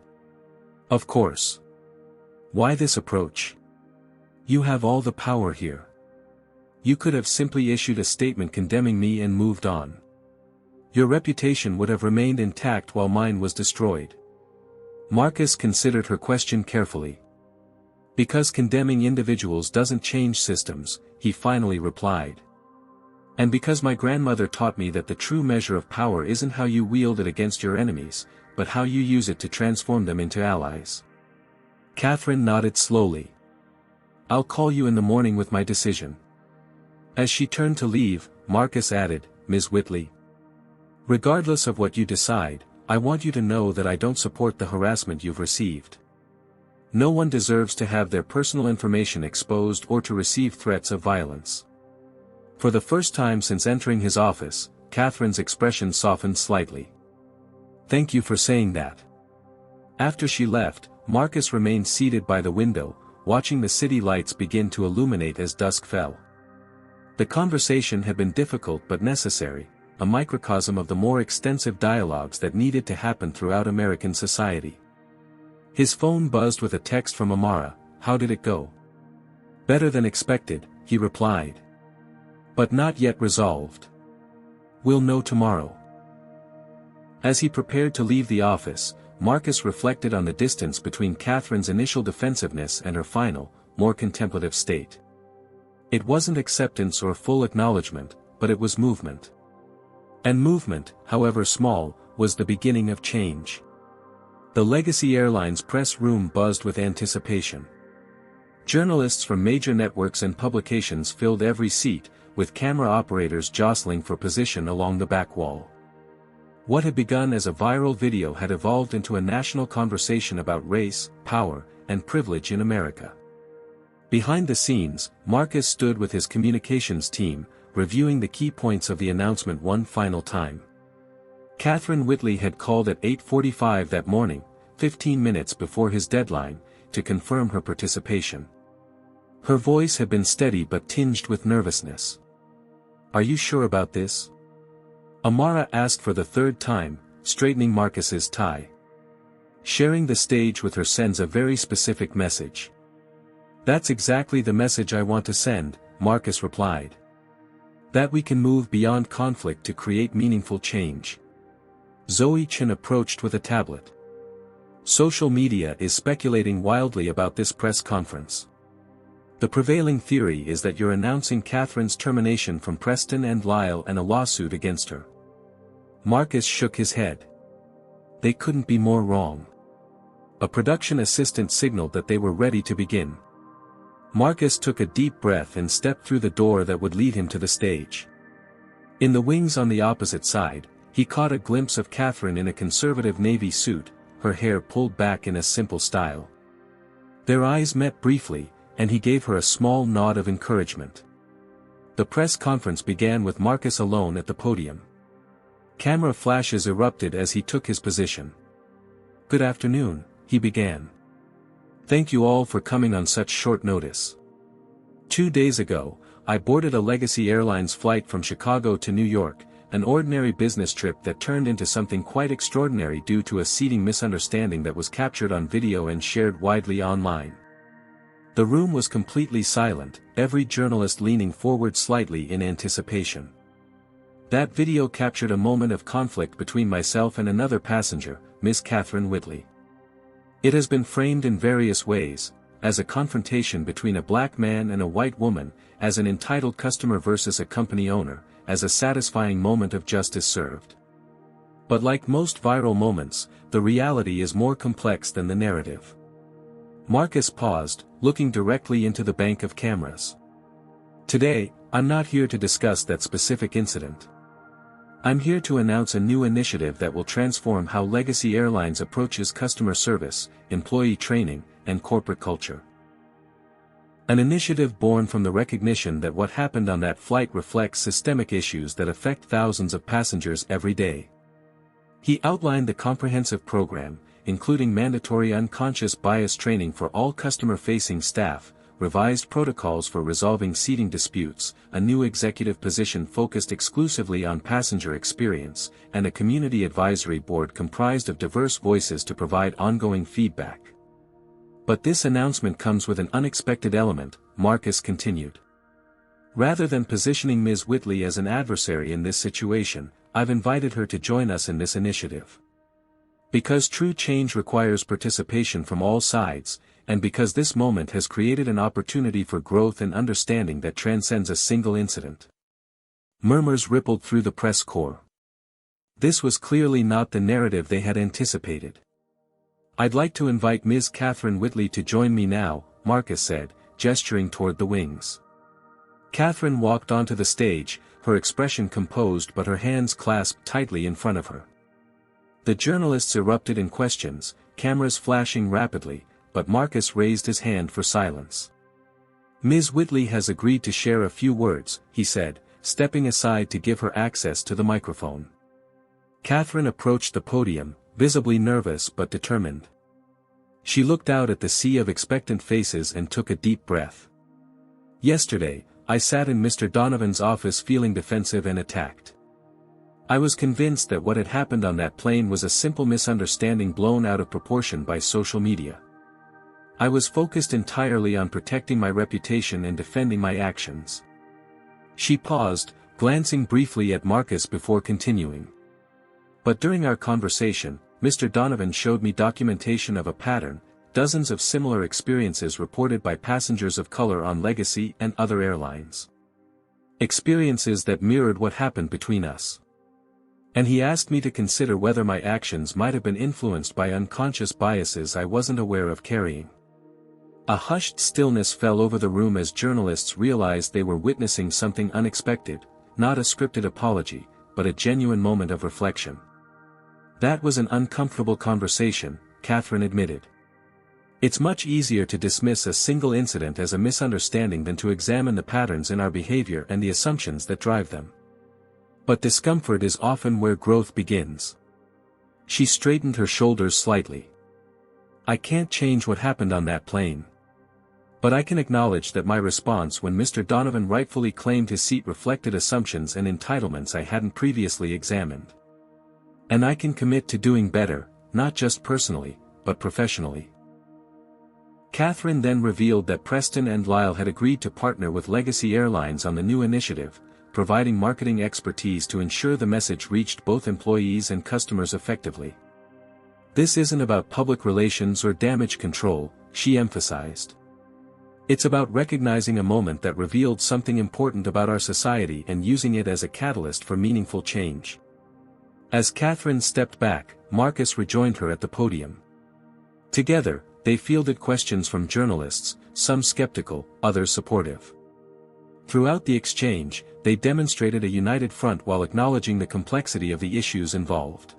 Of course. Why this approach? You have all the power here. You could have simply issued a statement condemning me and moved on. Your reputation would have remained intact while mine was destroyed. Marcus considered her question carefully. Because condemning individuals doesn't change systems, he finally replied. And because my grandmother taught me that the true measure of power isn't how you wield it against your enemies, but how you use it to transform them into allies. Catherine nodded slowly. I'll call you in the morning with my decision. As she turned to leave, Marcus added, Ms. Whitley. Regardless of what you decide, I want you to know that I don't support the harassment you've received. No one deserves to have their personal information exposed or to receive threats of violence. For the first time since entering his office, Catherine's expression softened slightly. Thank you for saying that. After she left, Marcus remained seated by the window, watching the city lights begin to illuminate as dusk fell. The conversation had been difficult but necessary, a microcosm of the more extensive dialogues that needed to happen throughout American society. His phone buzzed with a text from Amara. How did it go? Better than expected, he replied. But not yet resolved. We'll know tomorrow. As he prepared to leave the office, Marcus reflected on the distance between Catherine's initial defensiveness and her final, more contemplative state. It wasn't acceptance or full acknowledgement, but it was movement. And movement, however small, was the beginning of change. The Legacy Airlines press room buzzed with anticipation. Journalists from major networks and publications filled every seat, with camera operators jostling for position along the back wall. What had begun as a viral video had evolved into a national conversation about race, power, and privilege in America. Behind the scenes, Marcus stood with his communications team, reviewing the key points of the announcement one final time. Catherine Whitley had called at 8:45 that morning, 15 minutes before his deadline, to confirm her participation. Her voice had been steady but tinged with nervousness. Are you sure about this? Amara asked for the third time, straightening Marcus's tie. Sharing the stage with her sends a very specific message. That's exactly the message I want to send, Marcus replied. That we can move beyond conflict to create meaningful change. Zoe Chin approached with a tablet. Social media is speculating wildly about this press conference. The prevailing theory is that you're announcing Catherine's termination from Preston and Lyle and a lawsuit against her. Marcus shook his head. They couldn't be more wrong. A production assistant signaled that they were ready to begin. Marcus took a deep breath and stepped through the door that would lead him to the stage. In the wings on the opposite side, he caught a glimpse of Catherine in a conservative navy suit, her hair pulled back in a simple style. Their eyes met briefly, and he gave her a small nod of encouragement. The press conference began with Marcus alone at the podium. Camera flashes erupted as he took his position. "Good afternoon," he began. "Thank you all for coming on such short notice. 2 days ago, I boarded a Legacy Airlines flight from Chicago to New York, an ordinary business trip that turned into something quite extraordinary due to a seating misunderstanding that was captured on video and shared widely online." The room was completely silent, every journalist leaning forward slightly in anticipation. "That video captured a moment of conflict between myself and another passenger, Miss Catherine Whitley. It has been framed in various ways, as a confrontation between a black man and a white woman, as an entitled customer versus a company owner, as a satisfying moment of justice served. But like most viral moments, the reality is more complex than the narrative." Marcus paused, looking directly into the bank of cameras. "Today, I'm not here to discuss that specific incident. I'm here to announce a new initiative that will transform how Legacy Airlines approaches customer service, employee training, and corporate culture. An initiative born from the recognition that what happened on that flight reflects systemic issues that affect thousands of passengers every day." He outlined the comprehensive program, including mandatory unconscious bias training for all customer-facing staff, revised protocols for resolving seating disputes, a new executive position focused exclusively on passenger experience, and a community advisory board comprised of diverse voices to provide ongoing feedback. "But this announcement comes with an unexpected element," Marcus continued. "Rather than positioning Ms. Whitley as an adversary in this situation, I've invited her to join us in this initiative. Because true change requires participation from all sides, and because this moment has created an opportunity for growth and understanding that transcends a single incident." Murmurs rippled through the press corps. This was clearly not the narrative they had anticipated. "I'd like to invite Ms. Catherine Whitley to join me now," Marcus said, gesturing toward the wings. Catherine walked onto the stage, her expression composed but her hands clasped tightly in front of her. The journalists erupted in questions, cameras flashing rapidly, but Marcus raised his hand for silence. "Ms. Whitley has agreed to share a few words," he said, stepping aside to give her access to the microphone. Catherine approached the podium, visibly nervous but determined. She looked out at the sea of expectant faces and took a deep breath. "Yesterday, I sat in Mr. Donovan's office feeling defensive and attacked. I was convinced that what had happened on that plane was a simple misunderstanding blown out of proportion by social media. I was focused entirely on protecting my reputation and defending my actions." She paused, glancing briefly at Marcus before continuing. "But during our conversation, Mr. Donovan showed me documentation of a pattern, dozens of similar experiences reported by passengers of color on Legacy and other airlines. Experiences that mirrored what happened between us. And he asked me to consider whether my actions might have been influenced by unconscious biases I wasn't aware of carrying." A hushed stillness fell over the room as journalists realized they were witnessing something unexpected, not a scripted apology, but a genuine moment of reflection. "That was an uncomfortable conversation," Catherine admitted. "It's much easier to dismiss a single incident as a misunderstanding than to examine the patterns in our behavior and the assumptions that drive them. But discomfort is often where growth begins." She straightened her shoulders slightly. "I can't change what happened on that plane. But I can acknowledge that my response when Mr. Donovan rightfully claimed his seat reflected assumptions and entitlements I hadn't previously examined. And I can commit to doing better, not just personally, but professionally." Catherine then revealed that Preston and Lyle had agreed to partner with Legacy Airlines on the new initiative, providing marketing expertise to ensure the message reached both employees and customers effectively. "This isn't about public relations or damage control," she emphasized. "It's about recognizing a moment that revealed something important about our society and using it as a catalyst for meaningful change." As Catherine stepped back, Marcus rejoined her at the podium. Together, they fielded questions from journalists, some skeptical, others supportive. Throughout the exchange, they demonstrated a united front while acknowledging the complexity of the issues involved.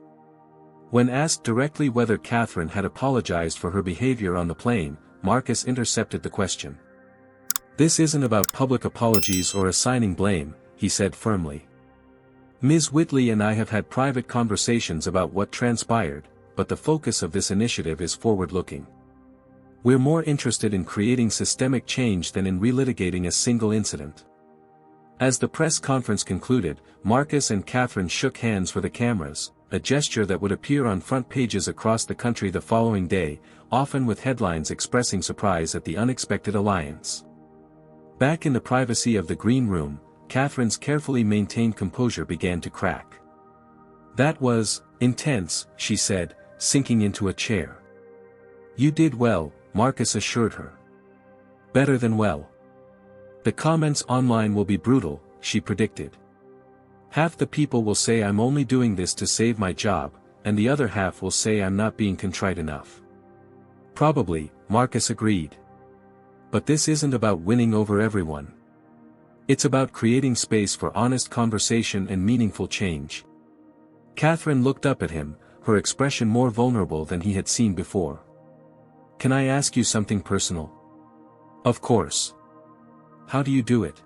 When asked directly whether Catherine had apologized for her behavior on the plane, Marcus intercepted the question. "This isn't about public apologies or assigning blame," he said firmly. "Ms. Whitley and I have had private conversations about what transpired, but the focus of this initiative is forward-looking. We're more interested in creating systemic change than in relitigating a single incident." As the press conference concluded, Marcus and Catherine shook hands for the cameras, a gesture that would appear on front pages across the country the following day, often with headlines expressing surprise at the unexpected alliance. Back in the privacy of the green room, Catherine's carefully maintained composure began to crack. "That was intense," she said, sinking into a chair. "You did well," Marcus assured her. "Better than well. The comments online will be brutal," she predicted. "Half the people will say I'm only doing this to save my job, and the other half will say I'm not being contrite enough." "Probably," Marcus agreed. "But this isn't about winning over everyone. It's about creating space for honest conversation and meaningful change." Catherine looked up at him, her expression more vulnerable than he had seen before. "Can I ask you something personal?" "Of course." "How do you do it?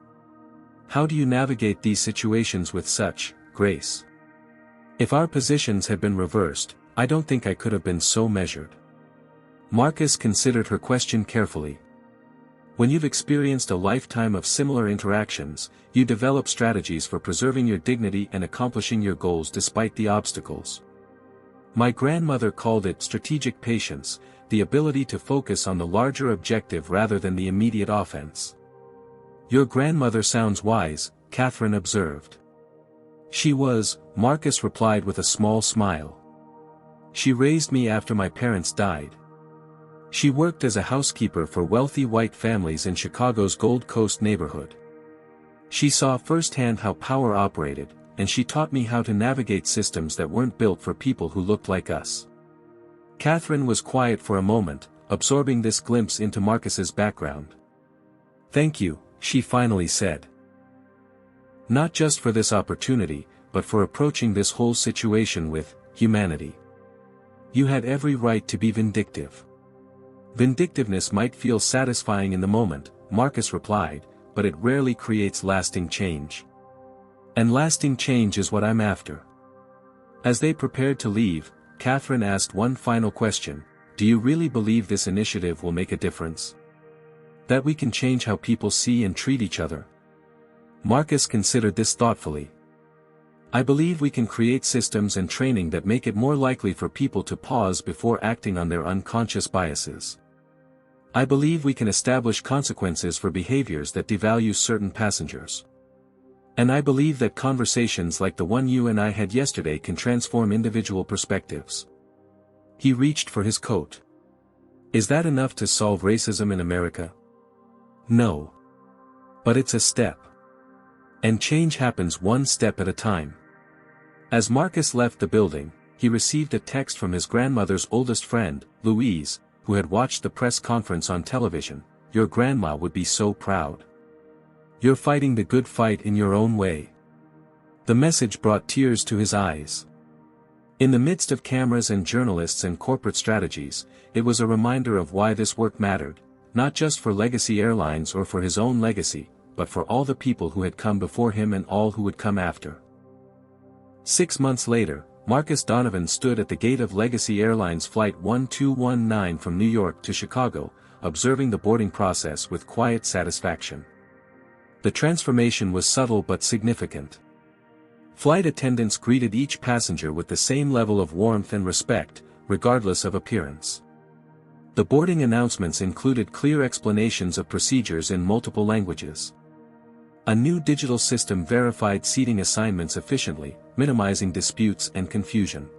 How do you navigate these situations with such grace? If our positions had been reversed, I don't think I could have been so measured." Marcus considered her question carefully. "When you've experienced a lifetime of similar interactions, you develop strategies for preserving your dignity and accomplishing your goals despite the obstacles. My grandmother called it strategic patience, the ability to focus on the larger objective rather than the immediate offense." "Your grandmother sounds wise," Catherine observed. "She was," Marcus replied with a small smile. "She raised me after my parents died. She worked as a housekeeper for wealthy white families in Chicago's Gold Coast neighborhood. She saw firsthand how power operated, and she taught me how to navigate systems that weren't built for people who looked like us." Catherine was quiet for a moment, absorbing this glimpse into Marcus's background. "Thank you," she finally said. "Not just for this opportunity, but for approaching this whole situation with humanity. You had every right to be vindictive." "Vindictiveness might feel satisfying in the moment," Marcus replied, "but it rarely creates lasting change. And lasting change is what I'm after." As they prepared to leave, Catherine asked one final question: "Do you really believe this initiative will make a difference? That we can change how people see and treat each other?" Marcus considered this thoughtfully. "I believe we can create systems and training that make it more likely for people to pause before acting on their unconscious biases. I believe we can establish consequences for behaviors that devalue certain passengers. And I believe that conversations like the one you and I had yesterday can transform individual perspectives." He reached for his coat. "Is that enough to solve racism in America? No. But it's a step. And change happens one step at a time." As Marcus left the building, he received a text from his grandmother's oldest friend, Louise, who had watched the press conference on television. "Your grandma would be so proud. You're fighting the good fight in your own way." The message brought tears to his eyes. In the midst of cameras and journalists and corporate strategies, it was a reminder of why this work mattered, not just for Legacy Airlines or for his own legacy, but for all the people who had come before him and all who would come after. 6 months later, Marcus Donovan stood at the gate of Legacy Airlines Flight 1219 from New York to Chicago, observing the boarding process with quiet satisfaction. The transformation was subtle but significant. Flight attendants greeted each passenger with the same level of warmth and respect, regardless of appearance. The boarding announcements included clear explanations of procedures in multiple languages. A new digital system verified seating assignments efficiently, minimizing disputes and confusion.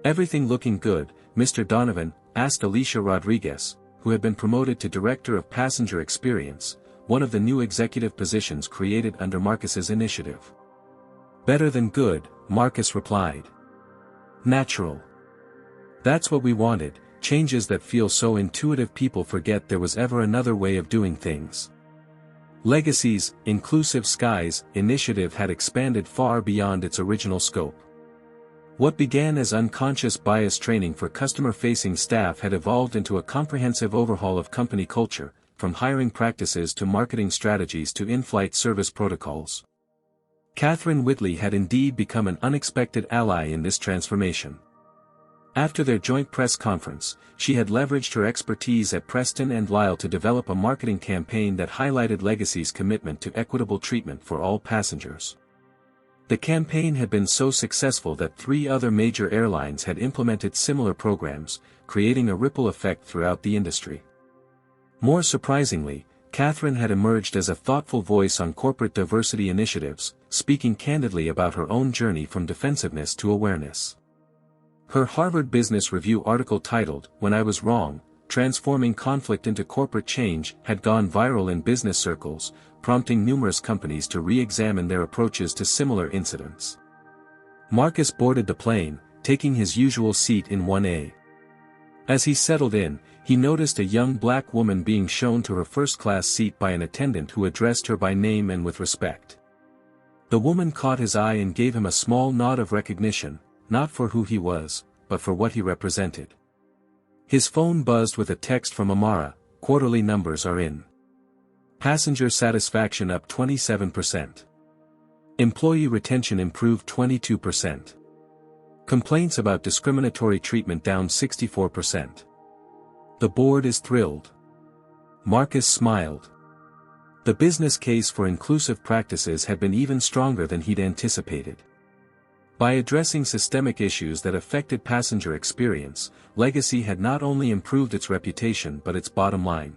"Everything looking good, Mr. Donovan?" asked Alicia Rodriguez, who had been promoted to Director of Passenger Experience, one of the new executive positions created under Marcus's initiative. "Better than good," Marcus replied. "Natural. That's what we wanted," changes that feel so intuitive people forget there was ever another way of doing things. Legacy's Inclusive Skies initiative had expanded far beyond its original scope. What began as unconscious bias training for customer-facing staff had evolved into a comprehensive overhaul of company culture, from hiring practices to marketing strategies to in-flight service protocols. Catherine Whitley had indeed become an unexpected ally in this transformation. After their joint press conference, she had leveraged her expertise at Preston and Lyle to develop a marketing campaign that highlighted Legacy's commitment to equitable treatment for all passengers. The campaign had been so successful that 3 other major airlines had implemented similar programs, creating a ripple effect throughout the industry. More surprisingly, Catherine had emerged as a thoughtful voice on corporate diversity initiatives, speaking candidly about her own journey from defensiveness to awareness. Her Harvard Business Review article titled, "When I Was Wrong, Transforming Conflict into Corporate Change" had gone viral in business circles, prompting numerous companies to re-examine their approaches to similar incidents. Marcus boarded the plane, taking his usual seat in 1A. As he settled in, he noticed a young black woman being shown to her first-class seat by an attendant who addressed her by name and with respect. The woman caught his eye and gave him a small nod of recognition, not for who he was, but for what he represented. His phone buzzed with a text from Amara, "Quarterly numbers are in. Passenger satisfaction up 27%. Employee retention improved 22%. Complaints about discriminatory treatment down 64%. The board is thrilled." Marcus smiled. The business case for inclusive practices had been even stronger than he'd anticipated. By addressing systemic issues that affected passenger experience, Legacy had not only improved its reputation but its bottom line.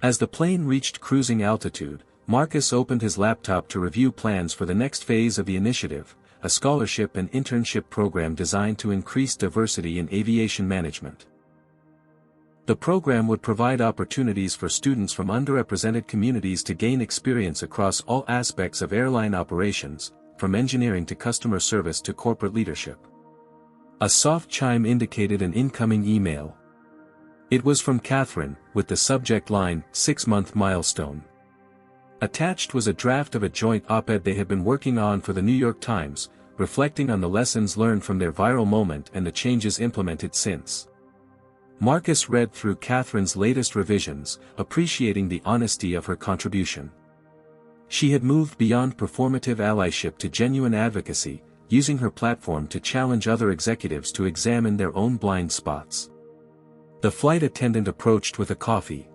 As the plane reached cruising altitude, Marcus opened his laptop to review plans for the next phase of the initiative, a scholarship and internship program designed to increase diversity in aviation management. The program would provide opportunities for students from underrepresented communities to gain experience across all aspects of airline operations, from engineering to customer service to corporate leadership. A soft chime indicated an incoming email. It was from Catherine, with the subject line, "6-month milestone." Attached was a draft of a joint op-ed they had been working on for the New York Times, reflecting on the lessons learned from their viral moment and the changes implemented since. Marcus read through Catherine's latest revisions, appreciating the honesty of her contribution. She had moved beyond performative allyship to genuine advocacy, using her platform to challenge other executives to examine their own blind spots. The flight attendant approached with a coffee.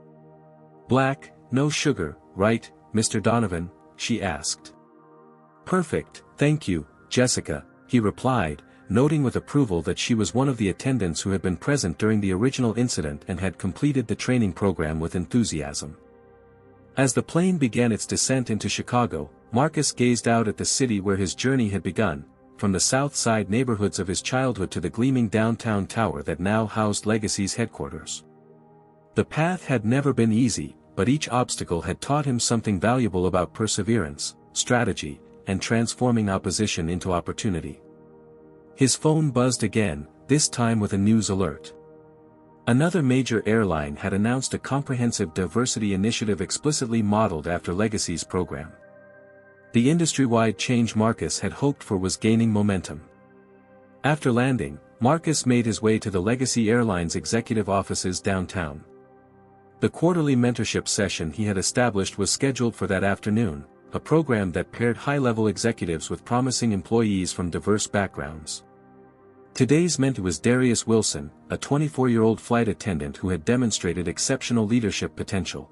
"Black, no sugar, right, Mr. Donovan?" she asked. "Perfect, thank you, Jessica," he replied, noting with approval that she was one of the attendants who had been present during the original incident and had completed the training program with enthusiasm. As the plane began its descent into Chicago, Marcus gazed out at the city where his journey had begun, from the South Side neighborhoods of his childhood to the gleaming downtown tower that now housed Legacy's headquarters. The path had never been easy, but each obstacle had taught him something valuable about perseverance, strategy, and transforming opposition into opportunity. His phone buzzed again, this time with a news alert. Another major airline had announced a comprehensive diversity initiative explicitly modeled after Legacy's program. The industry-wide change Marcus had hoped for was gaining momentum. After landing, Marcus made his way to the Legacy Airlines executive offices downtown. The quarterly mentorship session he had established was scheduled for that afternoon, a program that paired high-level executives with promising employees from diverse backgrounds. Today's mentor was Darius Wilson, a 24-year-old flight attendant who had demonstrated exceptional leadership potential.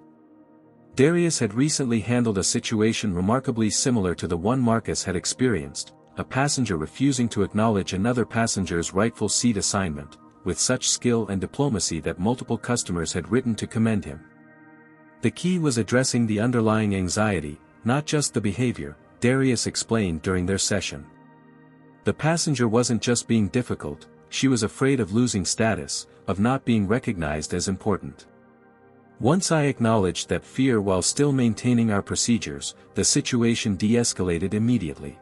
Darius had recently handled a situation remarkably similar to the one Marcus had experienced, a passenger refusing to acknowledge another passenger's rightful seat assignment, with such skill and diplomacy that multiple customers had written to commend him. The key was addressing the underlying anxiety, not just the behavior, Darius explained during their session. The passenger wasn't just being difficult, she was afraid of losing status, of not being recognized as important. Once I acknowledged that fear while still maintaining our procedures, the situation de-escalated immediately.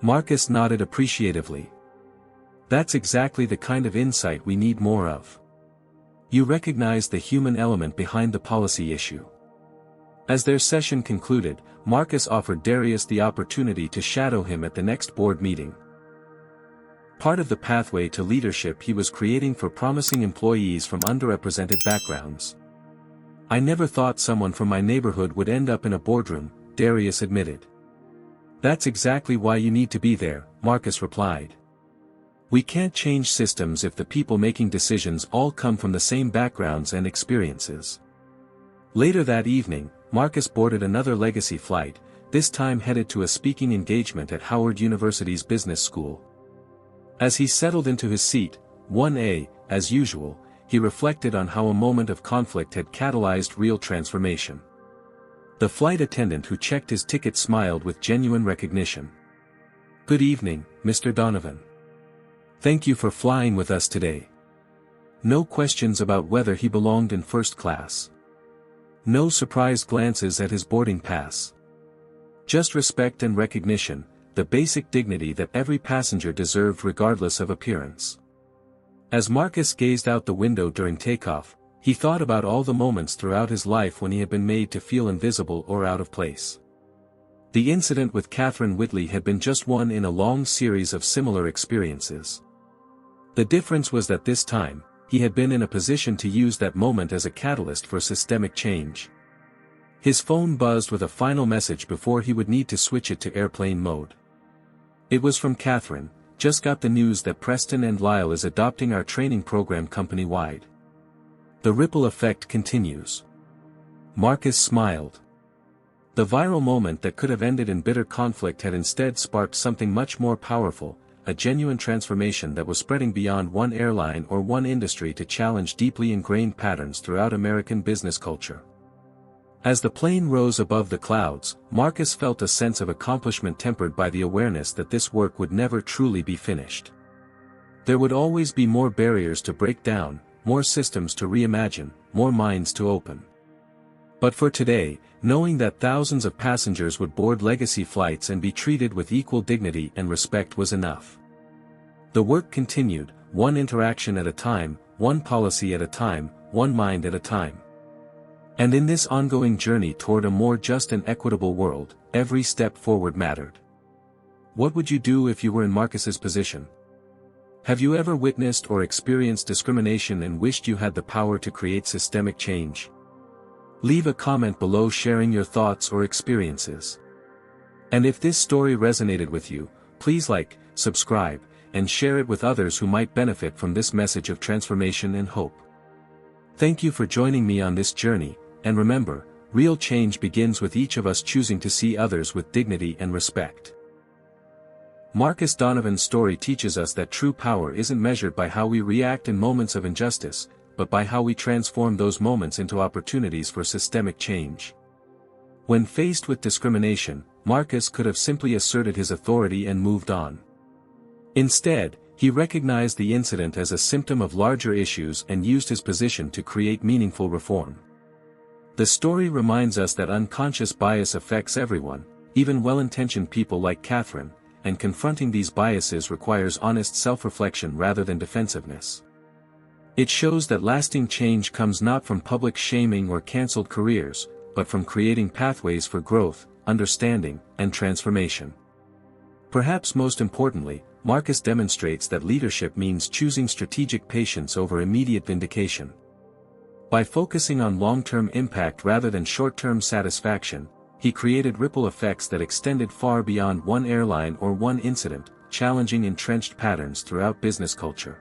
Marcus nodded appreciatively. That's exactly the kind of insight we need more of. You recognize the human element behind the policy issue. As their session concluded, Marcus offered Darius the opportunity to shadow him at the next board meeting. Part of the pathway to leadership he was creating for promising employees from underrepresented backgrounds. "I never thought someone from my neighborhood would end up in a boardroom," Darius admitted. "That's exactly why you need to be there," Marcus replied. "We can't change systems if the people making decisions all come from the same backgrounds and experiences." Later that evening, Marcus boarded another legacy flight, this time headed to a speaking engagement at Howard University's business school. As he settled into his seat, 1A, as usual, he reflected on how a moment of conflict had catalyzed real transformation. The flight attendant who checked his ticket smiled with genuine recognition. "Good evening, Mr. Donovan. Thank you for flying with us today." No questions about whether he belonged in first class. No surprised glances at his boarding pass. Just respect and recognition, the basic dignity that every passenger deserved regardless of appearance. As Marcus gazed out the window during takeoff, he thought about all the moments throughout his life when he had been made to feel invisible or out of place. The incident with Catherine Whitley had been just one in a long series of similar experiences. The difference was that this time, he had been in a position to use that moment as a catalyst for systemic change. His phone buzzed with a final message before he would need to switch it to airplane mode. It was from Catherine. "Just got the news that Preston and Lyle is adopting our training program company-wide. The ripple effect continues." Marcus smiled. The viral moment that could have ended in bitter conflict had instead sparked something much more powerful, a genuine transformation that was spreading beyond one airline or one industry to challenge deeply ingrained patterns throughout American business culture. As the plane rose above the clouds, Marcus felt a sense of accomplishment tempered by the awareness that this work would never truly be finished. There would always be more barriers to break down, more systems to reimagine, more minds to open. But for today, knowing that thousands of passengers would board legacy flights and be treated with equal dignity and respect was enough. The work continued, one interaction at a time, one policy at a time, one mind at a time. And in this ongoing journey toward a more just and equitable world, every step forward mattered. What would you do if you were in Marcus's position? Have you ever witnessed or experienced discrimination and wished you had the power to create systemic change? Leave a comment below sharing your thoughts or experiences. And if this story resonated with you, please like, subscribe, and share it with others who might benefit from this message of transformation and hope. Thank you for joining me on this journey, and remember, real change begins with each of us choosing to see others with dignity and respect. Marcus Donovan's story teaches us that true power isn't measured by how we react in moments of injustice, but by how we transform those moments into opportunities for systemic change. When faced with discrimination, Marcus could have simply asserted his authority and moved on. Instead, he recognized the incident as a symptom of larger issues and used his position to create meaningful reform. The story reminds us that unconscious bias affects everyone, even well-intentioned people like Catherine, and confronting these biases requires honest self-reflection rather than defensiveness. It shows that lasting change comes not from public shaming or cancelled careers, but from creating pathways for growth, understanding, and transformation. Perhaps most importantly, Marcus demonstrates that leadership means choosing strategic patience over immediate vindication. By focusing on long-term impact rather than short-term satisfaction, he created ripple effects that extended far beyond one airline or one incident, challenging entrenched patterns throughout business culture.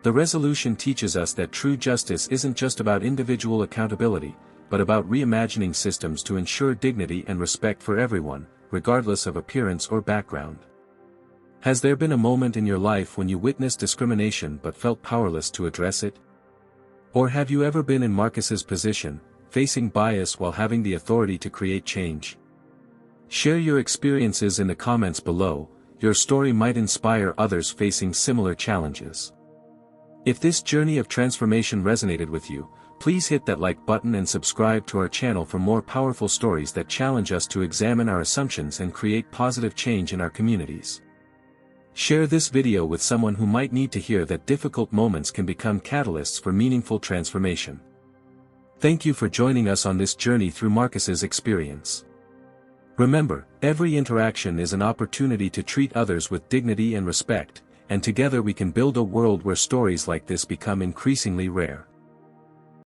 The resolution teaches us that true justice isn't just about individual accountability, but about reimagining systems to ensure dignity and respect for everyone, regardless of appearance or background. Has there been a moment in your life when you witnessed discrimination but felt powerless to address it? Or have you ever been in Marcus's position, facing bias while having the authority to create change? Share your experiences in the comments below. Your story might inspire others facing similar challenges. If this journey of transformation resonated with you, please hit that like button and subscribe to our channel for more powerful stories that challenge us to examine our assumptions and create positive change in our communities. Share this video with someone who might need to hear that difficult moments can become catalysts for meaningful transformation. Thank you for joining us on this journey through Marcus's experience. Remember, every interaction is an opportunity to treat others with dignity and respect, and together we can build a world where stories like this become increasingly rare.